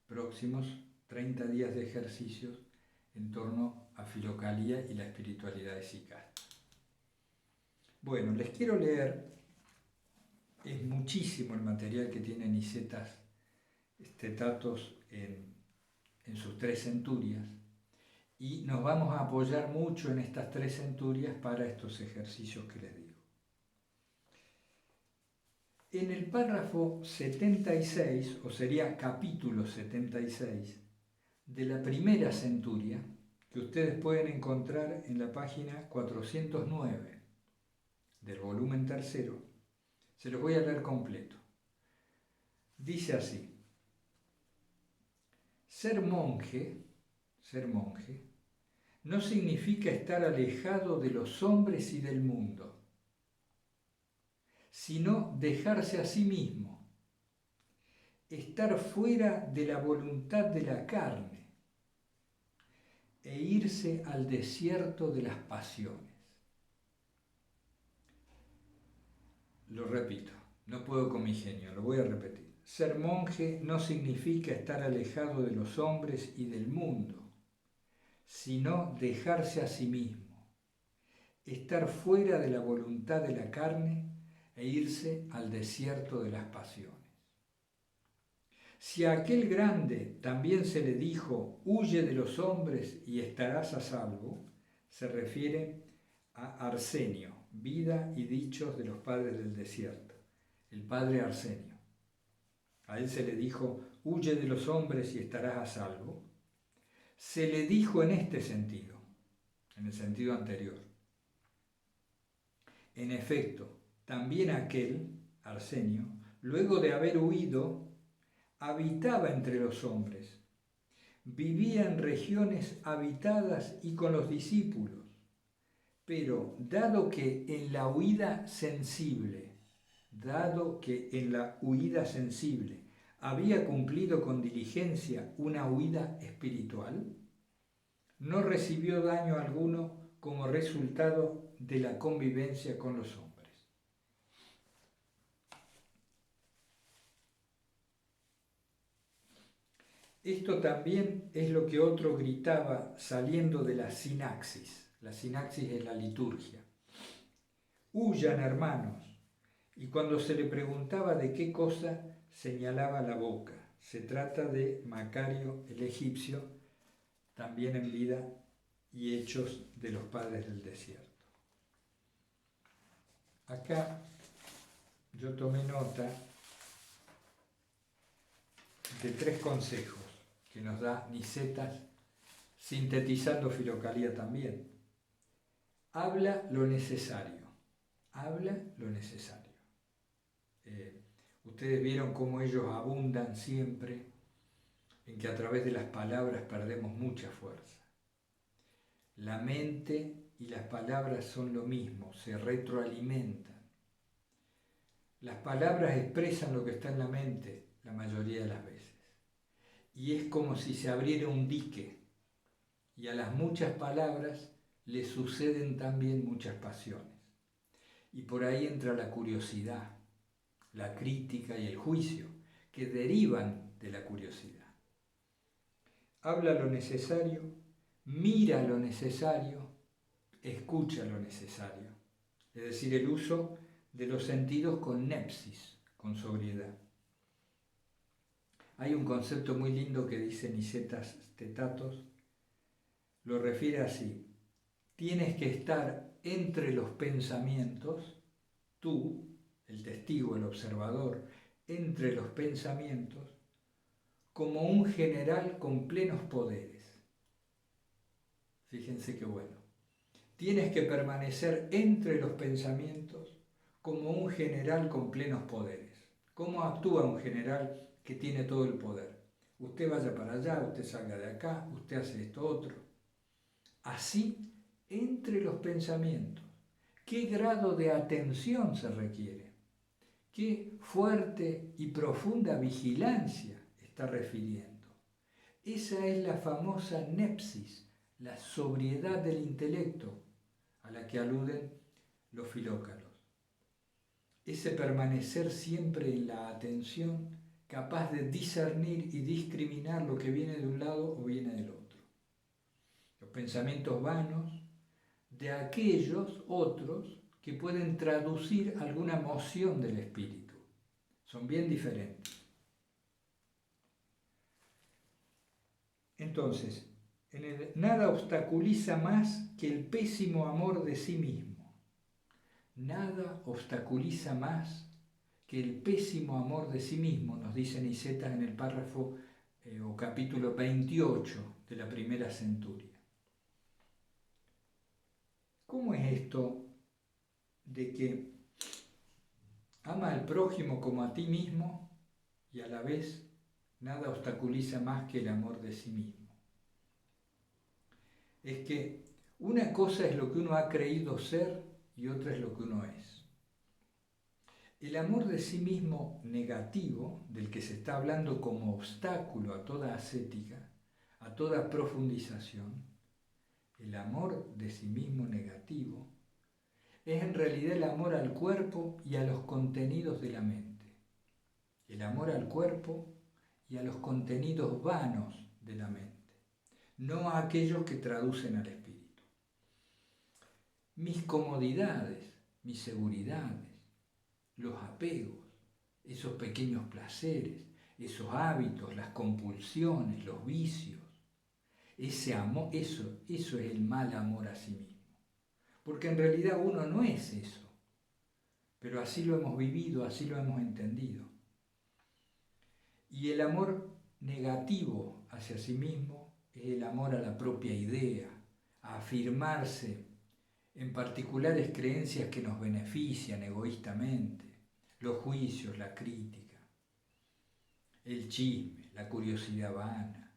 próximos, 30 días de ejercicios en torno a Filocalía y la espiritualidad de Sicasta. Bueno, les quiero leer, es muchísimo el material que tiene Nicetas Tatos en sus 3 centurias, y nos vamos a apoyar mucho en estas 3 centurias para estos ejercicios que les digo. En el párrafo 76, o sería capítulo 76, de la primera centuria, que ustedes pueden encontrar en la página 409 del volumen 3, se los voy a leer completo. Dice así: ser monje no significa estar alejado de los hombres y del mundo, sino dejarse a sí mismo, estar fuera de la voluntad de la carne e irse al desierto de las pasiones. Lo repito, no puedo con mi genio, lo voy a repetir. Ser monje no significa estar alejado de los hombres y del mundo, sino dejarse a sí mismo, estar fuera de la voluntad de la carne e irse al desierto de las pasiones. Si a aquel grande también se le dijo, huye de los hombres y estarás a salvo, se refiere a Arsenio, Vida y Dichos de los Padres del Desierto, el padre Arsenio. A él se le dijo, huye de los hombres y estarás a salvo. Se le dijo en este sentido, en el sentido anterior. En efecto, también aquel, Arsenio, luego de haber huido, habitaba entre los hombres, vivía en regiones habitadas y con los discípulos, pero dado que en la huida sensible había cumplido con diligencia una huida espiritual, no recibió daño alguno como resultado de la convivencia con los hombres. Esto también es lo que otro gritaba saliendo de la sinaxis. La sinaxis es la liturgia. Huyan, hermanos. Y cuando se le preguntaba de qué cosa, señalaba la boca. Se trata de Macario el egipcio, también en Vida y Hechos de los Padres del Desierto. Acá yo tomé nota de 3 consejos que nos da Nicetas, sintetizando Filocalía también. Habla lo necesario. Ustedes vieron cómo ellos abundan siempre en que a través de las palabras perdemos mucha fuerza. La mente y las palabras son lo mismo, se retroalimentan. Las palabras expresan lo que está en la mente la mayoría de las veces. Y es como si se abriera un dique y a las muchas palabras le suceden también muchas pasiones. Y por ahí entra la curiosidad, la crítica y el juicio, que derivan de la curiosidad. Habla lo necesario, mira lo necesario, escucha lo necesario. Es decir, el uso de los sentidos con nepsis, con sobriedad. Hay un concepto muy lindo que dice Nicetas Stetatos, lo refiere así: tienes que estar entre los pensamientos, tú, el testigo, el observador, entre los pensamientos, como un general con plenos poderes. Fíjense qué bueno. Tienes que permanecer entre los pensamientos como un general con plenos poderes. ¿Cómo actúa un general que tiene todo el poder? Usted vaya para allá, usted salga de acá, usted hace esto otro. Así, entre los pensamientos. ¿Qué grado de atención se requiere? ¿Qué fuerte y profunda vigilancia está refiriendo? Esa es la famosa nepsis, la sobriedad del intelecto, a la que aluden los filócalos. Ese permanecer siempre en la atención, capaz de discernir y discriminar lo que viene de un lado o viene del otro. Los pensamientos vanos de aquellos otros que pueden traducir alguna moción del espíritu. Son bien diferentes. Entonces, nada obstaculiza más que el pésimo amor de sí mismo. Nada obstaculiza más que el pésimo amor de sí mismo, nos dice Nicetas en el párrafo o capítulo 28 de la primera centuria. ¿Cómo es esto de que ama al prójimo como a ti mismo y a la vez nada obstaculiza más que el amor de sí mismo? Es que una cosa es lo que uno ha creído ser y otra es lo que uno es. El amor de sí mismo negativo, del que se está hablando como obstáculo a toda ascética, a toda profundización, el amor de sí mismo negativo, es en realidad el amor al cuerpo y a los contenidos de la mente. El amor al cuerpo y a los contenidos vanos de la mente, no a aquellos que traducen al espíritu. Mis comodidades, mis seguridades, los apegos, esos pequeños placeres, esos hábitos, las compulsiones, los vicios, ese amor, eso es el mal amor a sí mismo. Porque en realidad uno no es eso, pero así lo hemos vivido, así lo hemos entendido. Y el amor negativo hacia sí mismo es el amor a la propia idea, a afirmarse en particulares creencias que nos benefician egoístamente, los juicios, la crítica, el chisme, la curiosidad vana.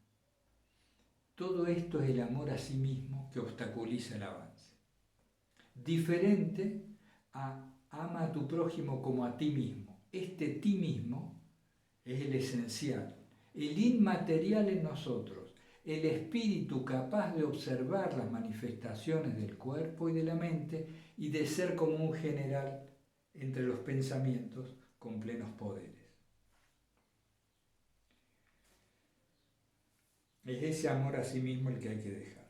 Todo esto es el amor a sí mismo que obstaculiza el avance. Diferente a ama a tu prójimo como a ti mismo. Este ti mismo es el esencial, el inmaterial en nosotros, el espíritu capaz de observar las manifestaciones del cuerpo y de la mente y de ser como un general entre los pensamientos con plenos poderes. Es ese amor a sí mismo el que hay que dejar.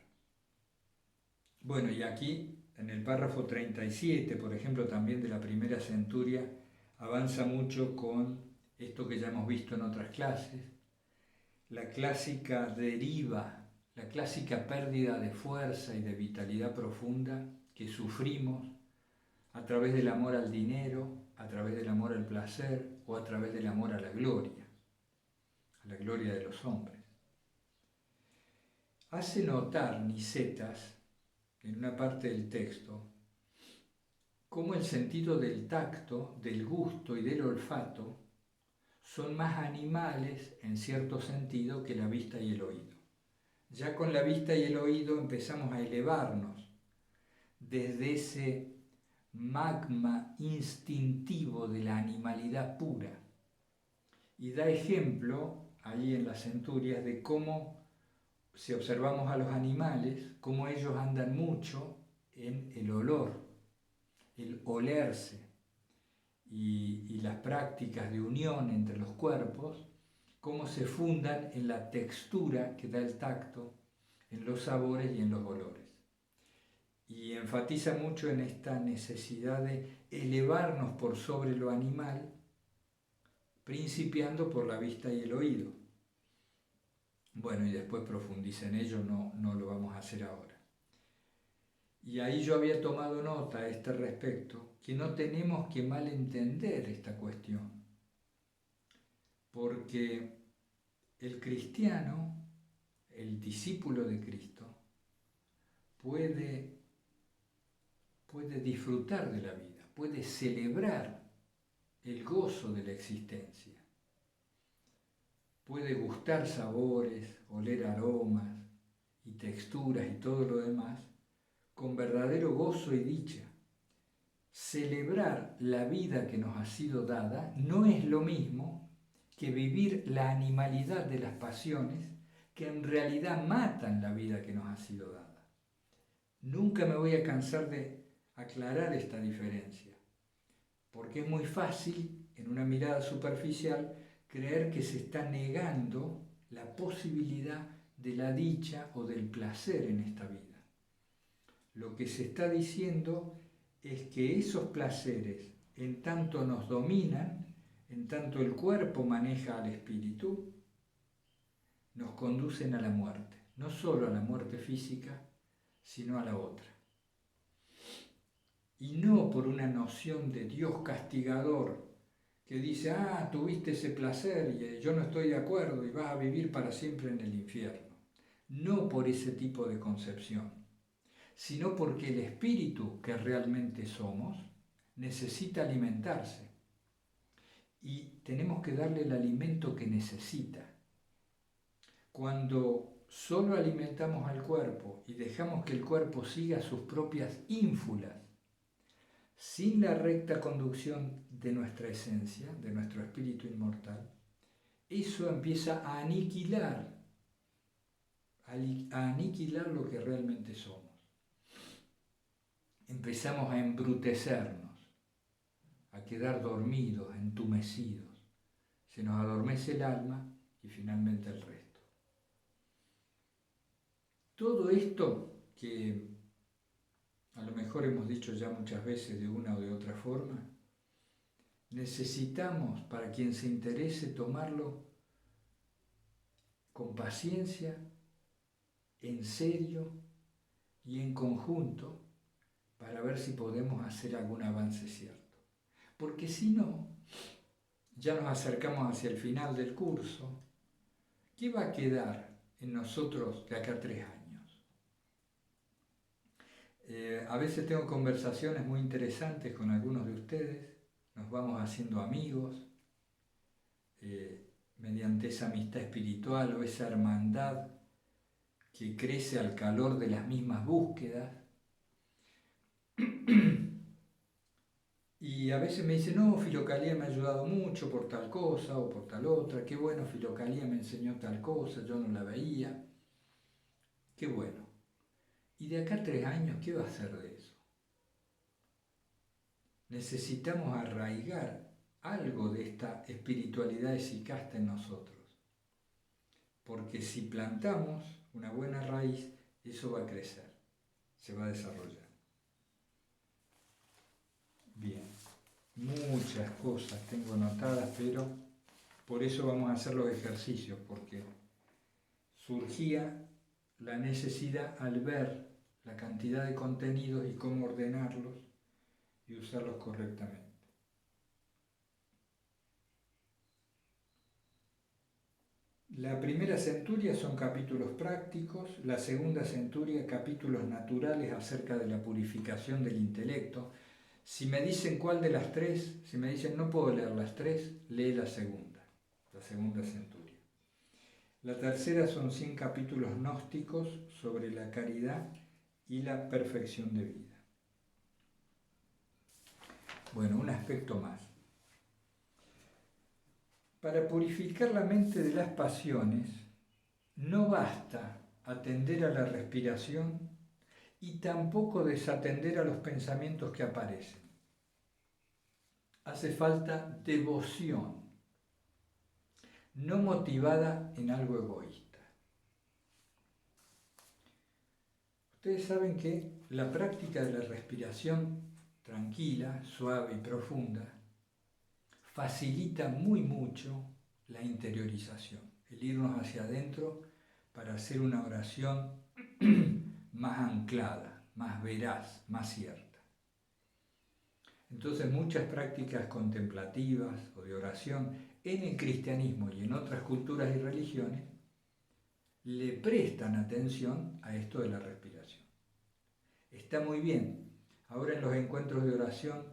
Bueno, y aquí en el párrafo 37, por ejemplo, también de la primera centuria, avanza mucho con esto que ya hemos visto en otras clases, la clásica deriva, la clásica pérdida de fuerza y de vitalidad profunda que sufrimos a través del amor al dinero, a través del amor al placer o a través del amor a la gloria de los hombres. Hace notar Nicetas, en una parte del texto, cómo el sentido del tacto, del gusto y del olfato son más animales en cierto sentido que la vista y el oído. Ya con la vista y el oído empezamos a elevarnos desde ese magma instintivo de la animalidad pura. Y da ejemplo ahí en las centurias de cómo, si observamos a los animales, cómo ellos andan mucho en el olor. el olerse y las prácticas de unión entre los cuerpos, cómo se fundan en la textura que da el tacto, en los sabores y en los olores. Y enfatiza mucho en esta necesidad de elevarnos por sobre lo animal, principiando por la vista y el oído. Bueno, y después profundiza en ello, no lo vamos a hacer ahora. Y ahí yo había tomado nota a este respecto, que no tenemos que malentender esta cuestión, porque el cristiano, el discípulo de Cristo, puede disfrutar de la vida, puede celebrar el gozo de la existencia, puede gustar sabores, oler aromas y texturas y todo lo demás, con verdadero gozo y dicha. Celebrar la vida que nos ha sido dada no es lo mismo que vivir la animalidad de las pasiones que en realidad matan la vida que nos ha sido dada. Nunca me voy a cansar de aclarar esta diferencia, porque es muy fácil, en una mirada superficial, creer que se está negando la posibilidad de la dicha o del placer en esta vida. Lo que se está diciendo es que esos placeres, en tanto nos dominan, en tanto el cuerpo maneja al espíritu, nos conducen a la muerte, no solo a la muerte física, sino a la otra. Y no por una noción de Dios castigador que dice, tuviste ese placer y yo no estoy de acuerdo y vas a vivir para siempre en el infierno. No por ese tipo de concepción, sino porque el espíritu que realmente somos necesita alimentarse y tenemos que darle el alimento que necesita. Cuando solo alimentamos al cuerpo y dejamos que el cuerpo siga sus propias ínfulas, sin la recta conducción de nuestra esencia, de nuestro espíritu inmortal, eso empieza a aniquilar lo que realmente somos. Empezamos a embrutecernos, a quedar dormidos, entumecidos. Se nos adormece el alma y finalmente el resto. Todo esto que a lo mejor hemos dicho ya muchas veces de una o de otra forma, necesitamos, para quien se interese, tomarlo con paciencia, en serio y en conjunto, para ver si podemos hacer algún avance cierto. Porque si no, ya nos acercamos hacia el final del curso, ¿qué va a quedar en nosotros de acá a 3 años? A veces tengo conversaciones muy interesantes con algunos de ustedes, nos vamos haciendo amigos, mediante esa amistad espiritual o esa hermandad que crece al calor de las mismas búsquedas. Y a veces me dicen, no, Filocalía me ha ayudado mucho por tal cosa o por tal otra, qué bueno, Filocalía me enseñó tal cosa, yo no la veía, qué bueno. Y de acá a 3 años, ¿qué va a hacer de eso? Necesitamos arraigar algo de esta espiritualidad esicasta en nosotros. Porque si plantamos una buena raíz, eso va a crecer, se va a desarrollar. Bien, muchas cosas tengo anotadas, pero por eso vamos a hacer los ejercicios, porque surgía la necesidad al ver la cantidad de contenidos y cómo ordenarlos y usarlos correctamente. La primera centuria son capítulos prácticos, la segunda centuria capítulos naturales acerca de la purificación del intelecto. Si me dicen cuál de las 3, si me dicen no puedo leer las 3, lee la segunda centuria. La tercera son 100 capítulos gnósticos sobre la caridad y la perfección de vida. Bueno, un aspecto más. Para purificar la mente de las pasiones, no basta atender a la respiración y tampoco desatender a los pensamientos que aparecen. Hace falta devoción, no motivada en algo egoísta. Ustedes saben que la práctica de la respiración tranquila, suave y profunda facilita muy mucho la interiorización, el irnos hacia adentro para hacer una oración más anclada, más veraz, más cierta. Entonces muchas prácticas contemplativas o de oración en el cristianismo y en otras culturas y religiones le prestan atención a esto de la respiración. Está muy bien. Ahora en los encuentros de oración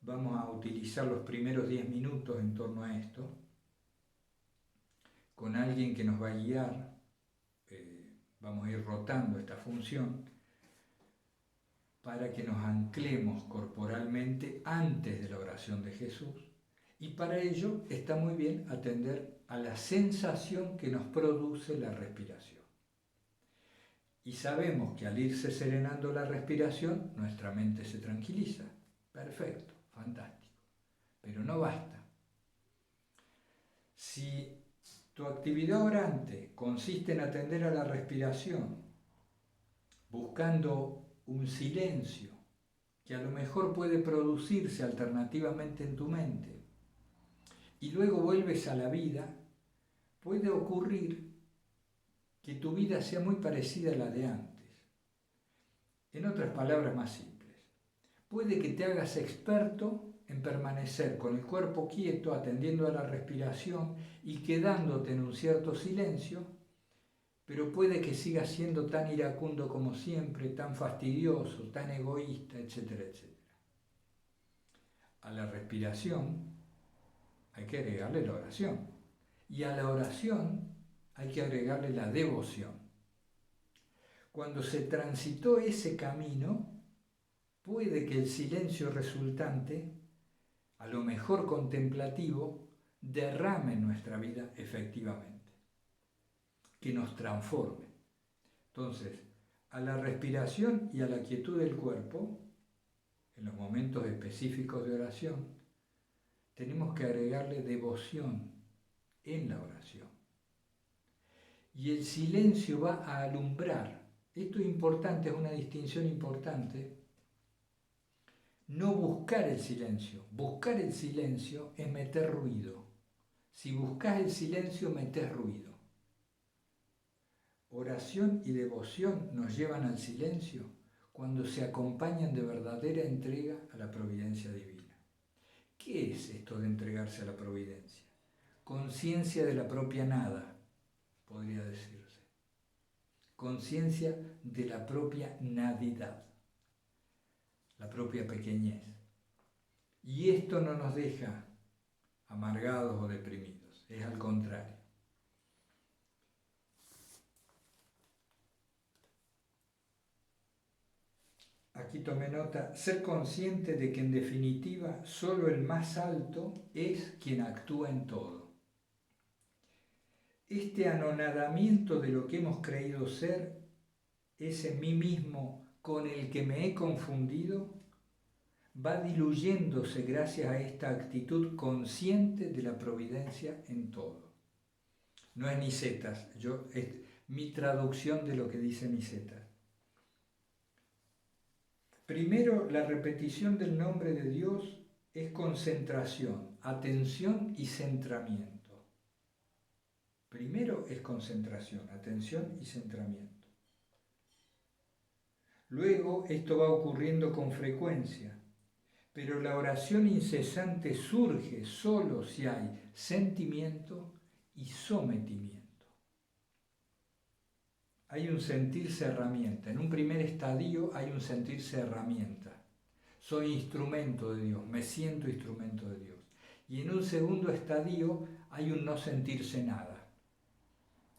vamos a utilizar los primeros 10 minutos en torno a esto, con alguien que nos va a guiar. Vamos a ir rotando esta función para que nos anclemos corporalmente antes de la oración de Jesús, y para ello está muy bien atender a la sensación que nos produce la respiración. Y sabemos que al irse serenando la respiración, nuestra mente se tranquiliza. Perfecto, fantástico. Pero no basta. Si tu actividad orante consiste en atender a la respiración, buscando un silencio que a lo mejor puede producirse alternativamente en tu mente, y luego vuelves a la vida, puede ocurrir que tu vida sea muy parecida a la de antes. En otras palabras más simples, puede que te hagas experto en permanecer con el cuerpo quieto, atendiendo a la respiración y quedándote en un cierto silencio, pero puede que sigas siendo tan iracundo como siempre, tan fastidioso, tan egoísta, etcétera, etcétera. A la respiración hay que agregarle la oración, y a la oración hay que agregarle la devoción. Cuando se transitó ese camino, puede que el silencio resultante, a lo mejor contemplativo, derrame en nuestra vida efectivamente, que nos transforme. Entonces, a la respiración y a la quietud del cuerpo, en los momentos específicos de oración, tenemos que agregarle devoción en la oración. Y el silencio va a alumbrar. Esto es importante, es una distinción importante. No buscar el silencio. Buscar el silencio es meter ruido. Si buscas el silencio, metes ruido. Oración y devoción nos llevan al silencio cuando se acompañan de verdadera entrega a la providencia divina. ¿Qué es esto de entregarse a la providencia? Conciencia de la propia nada, podría decirse. Conciencia de la propia nadidad, la propia pequeñez. Y esto no nos deja amargados o deprimidos, es al contrario. Aquí tomé nota, ser consciente de que en definitiva solo el más alto es quien actúa en todo. Este anonadamiento de lo que hemos creído ser, ese mí mismo con el que me he confundido, va diluyéndose gracias a esta actitud consciente de la providencia en todo. No es Nicetas, es mi traducción de lo que dice Nicetas. Primero, la repetición del nombre de Dios es concentración, atención y centramiento. Primero es concentración, atención y centramiento. Luego, esto va ocurriendo con frecuencia, pero la oración incesante surge solo si hay sentimiento y sometimiento. Hay un sentirse herramienta. En un primer estadio hay un sentirse herramienta. Soy instrumento de Dios, me siento instrumento de Dios. Y en un segundo estadio hay un no sentirse nada.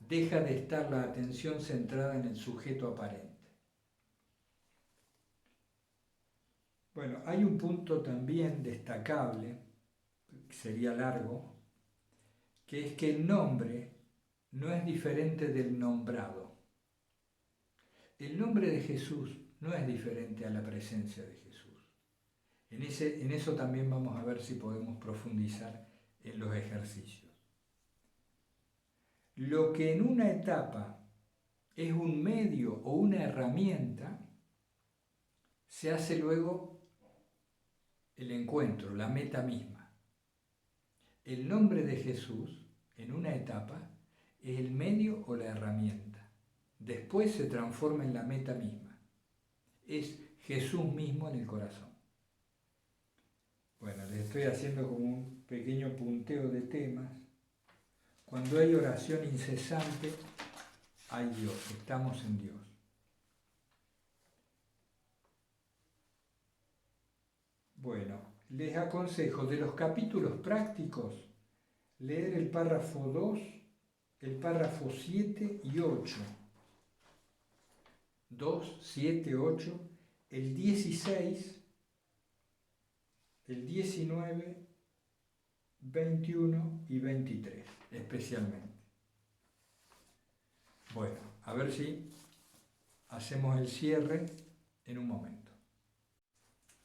Deja de estar la atención centrada en el sujeto aparente. Bueno, hay un punto también destacable, que sería largo, que es que el nombre no es diferente del nombrado. El nombre de Jesús no es diferente a la presencia de Jesús. En eso también vamos a ver si podemos profundizar en los ejercicios. Lo que en una etapa es un medio o una herramienta, se hace luego el encuentro, la meta misma. El nombre de Jesús en una etapa es el medio o la herramienta. Después se transforma en la meta misma. Es Jesús mismo en el corazón. Bueno, les estoy haciendo como un pequeño punteo de temas. Cuando hay oración incesante, hay Dios, estamos en Dios. Bueno, les aconsejo de los capítulos prácticos leer el párrafo 2, el párrafo 7 y 8. 2, 7, 8, el 16, el 19, 21 y 23, especialmente. Bueno, a ver si hacemos el cierre en un momento.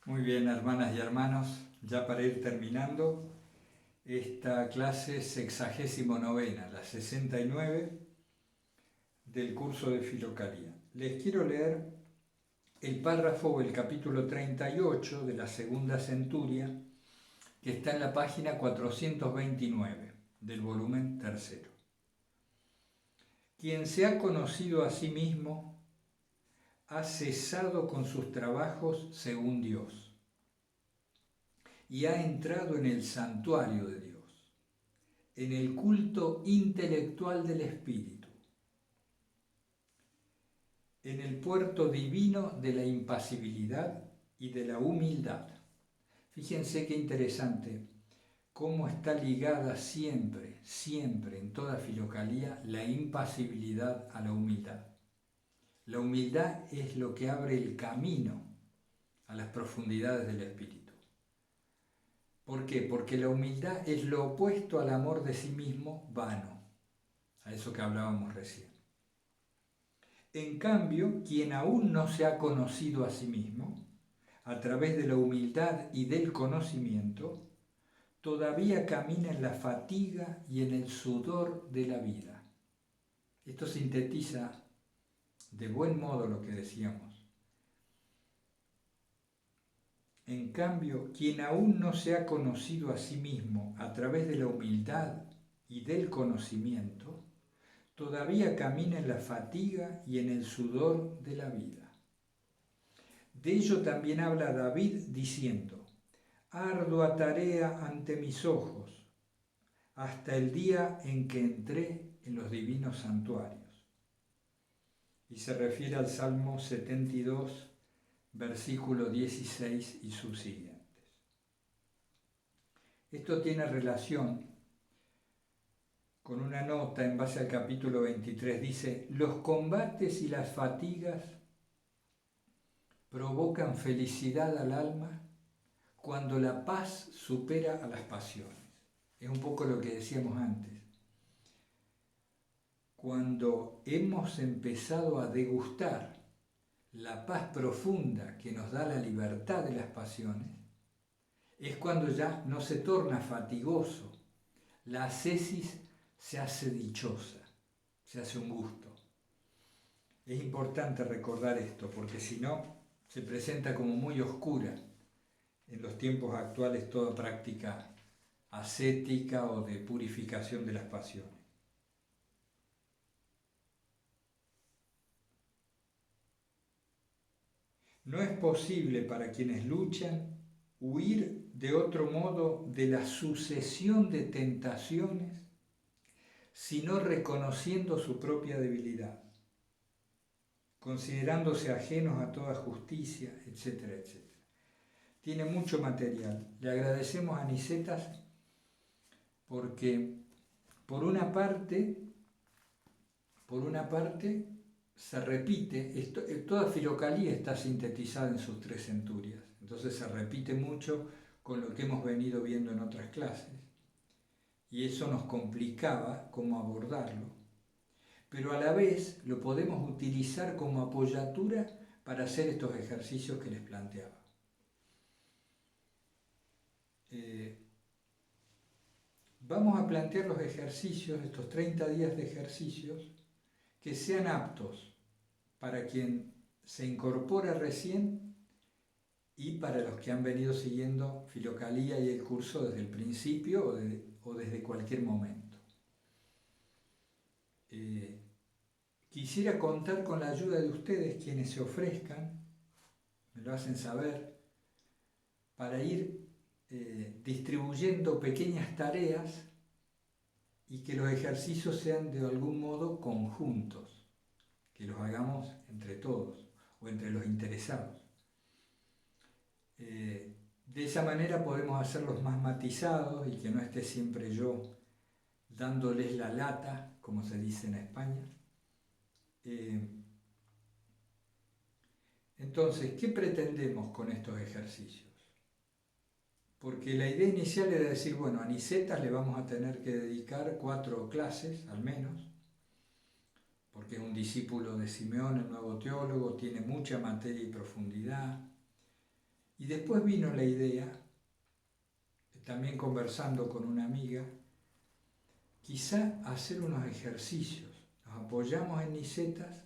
Muy bien, hermanas y hermanos, ya para ir terminando esta clase 69, la 69 del curso de Filocalía. Les quiero leer el párrafo o el capítulo 38 de la segunda centuria, que está en la página 429 del volumen tercero. Quien se ha conocido a sí mismo ha cesado con sus trabajos según Dios y ha entrado en el santuario de Dios, en el culto intelectual del Espíritu, en el puerto divino de la impasibilidad y de la humildad. Fíjense qué interesante cómo está ligada siempre, siempre en toda Filocalía la impasibilidad a la humildad. La humildad es lo que abre el camino a las profundidades del Espíritu. ¿Por qué? Porque la humildad es lo opuesto al amor de sí mismo vano, a eso que hablábamos recién. En cambio, quien aún no se ha conocido a sí mismo, a través de la humildad y del conocimiento, todavía camina en la fatiga y en el sudor de la vida. Esto sintetiza de buen modo lo que decíamos. En cambio, quien aún no se ha conocido a sí mismo a través de la humildad y del conocimiento, todavía camina en la fatiga y en el sudor de la vida. De ello también habla David diciendo: ardua tarea ante mis ojos, hasta el día en que entré en los divinos santuarios. Y se refiere al Salmo 72, versículo 16 y subsiguientes. Esto tiene relación con una nota en base al capítulo 23. Dice: los combates y las fatigas provocan felicidad al alma cuando la paz supera a las pasiones. Es un poco lo que decíamos antes. Cuando hemos empezado a degustar la paz profunda que nos da la libertad de las pasiones, es cuando ya no se torna fatigoso. La ascesis se hace dichosa, se hace un gusto. Es importante recordar esto, porque si no, se presenta como muy oscura en los tiempos actuales toda práctica ascética o de purificación de las pasiones. No es posible para quienes luchan huir de otro modo de la sucesión de tentaciones, sino reconociendo su propia debilidad, considerándose ajenos a toda justicia, etcétera, etcétera. Tiene mucho material. Le agradecemos a Nicetas porque por una parte se repite, toda Filocalía está sintetizada en sus 3 centurias, entonces se repite mucho con lo que hemos venido viendo en otras clases, y eso nos complicaba cómo abordarlo, pero a la vez lo podemos utilizar como apoyatura para hacer estos ejercicios que les planteaba. vamos a plantear los ejercicios, estos 30 días de ejercicios, que sean aptos para quien se incorpora recién y para los que han venido siguiendo Filocalía y el curso desde el principio o desde cualquier momento. Quisiera contar con la ayuda de ustedes, quienes se ofrezcan, me lo hacen saber, para ir distribuyendo pequeñas tareas y que los ejercicios sean de algún modo conjuntos, que los hagamos entre todos o entre los interesados. De esa manera podemos hacerlos más matizados y que no esté siempre yo dándoles la lata, como se dice en España. Entonces, ¿qué pretendemos con estos ejercicios? Porque la idea inicial era decir, bueno, a Nicetas le vamos a tener que dedicar 4 clases, al menos, porque es un discípulo de Simeón, el nuevo teólogo, tiene mucha materia y profundidad. Y después vino la idea, también conversando con una amiga, quizá hacer unos ejercicios. Nos apoyamos en Nicetas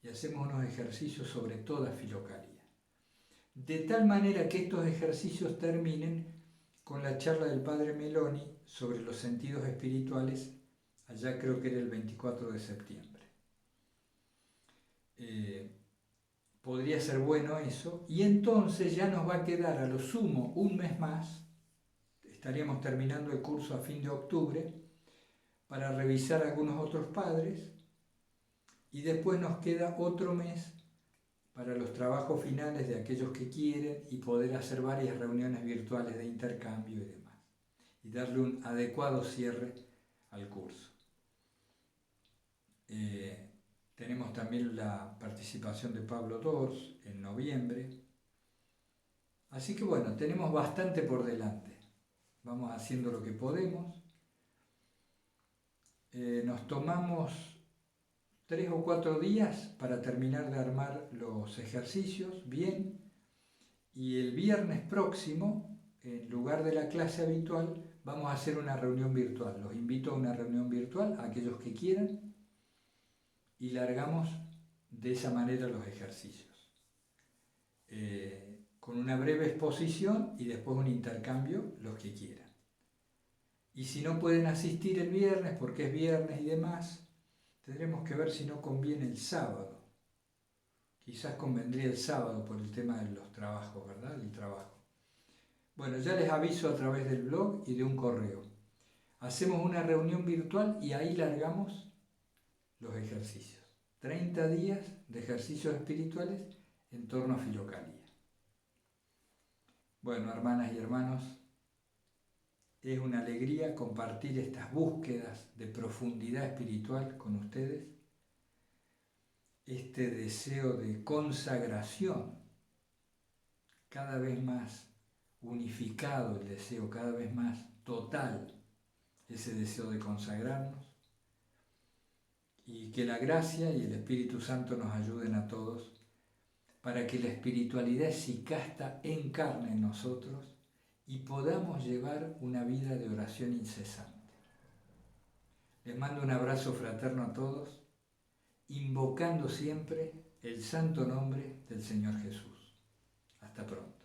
y hacemos unos ejercicios sobre toda Filocalía. De tal manera que estos ejercicios terminen con la charla del padre Meloni sobre los sentidos espirituales, allá creo que era el 24 de septiembre. Podría ser bueno eso, y entonces ya nos va a quedar a lo sumo un mes más, estaríamos terminando el curso a fin de octubre, para revisar algunos otros padres, y después nos queda otro mes para los trabajos finales de aquellos que quieren y poder hacer varias reuniones virtuales de intercambio y demás, y darle un adecuado cierre al curso. Tenemos también la participación de Pablo Dors en noviembre. Así que bueno, tenemos bastante por delante. Vamos haciendo lo que podemos. Nos tomamos 3 o 4 días para terminar de armar los ejercicios bien. Y el viernes próximo, en lugar de la clase habitual, vamos a hacer una reunión virtual. Los invito a una reunión virtual, a aquellos que quieran, y largamos de esa manera los ejercicios. Con una breve exposición y después un intercambio, los que quieran. Y si no pueden asistir el viernes, porque es viernes y demás, tendremos que ver si no conviene el sábado. Quizás convendría el sábado por el tema de los trabajos, ¿verdad? El trabajo. Bueno, ya les aviso a través del blog y de un correo. Hacemos una reunión virtual y ahí largamos los ejercicios. 30 días de ejercicios espirituales en torno a Filocalía. Bueno, hermanas y hermanos, es una alegría compartir estas búsquedas de profundidad espiritual con ustedes, este deseo de consagración, cada vez más unificado el deseo, cada vez más total, ese deseo de consagrarnos, y que la gracia y el Espíritu Santo nos ayuden a todos para que la espiritualidad sicasta encarne en nosotros y podamos llevar una vida de oración incesante. Les mando un abrazo fraterno a todos, invocando siempre el santo nombre del Señor Jesús. Hasta pronto.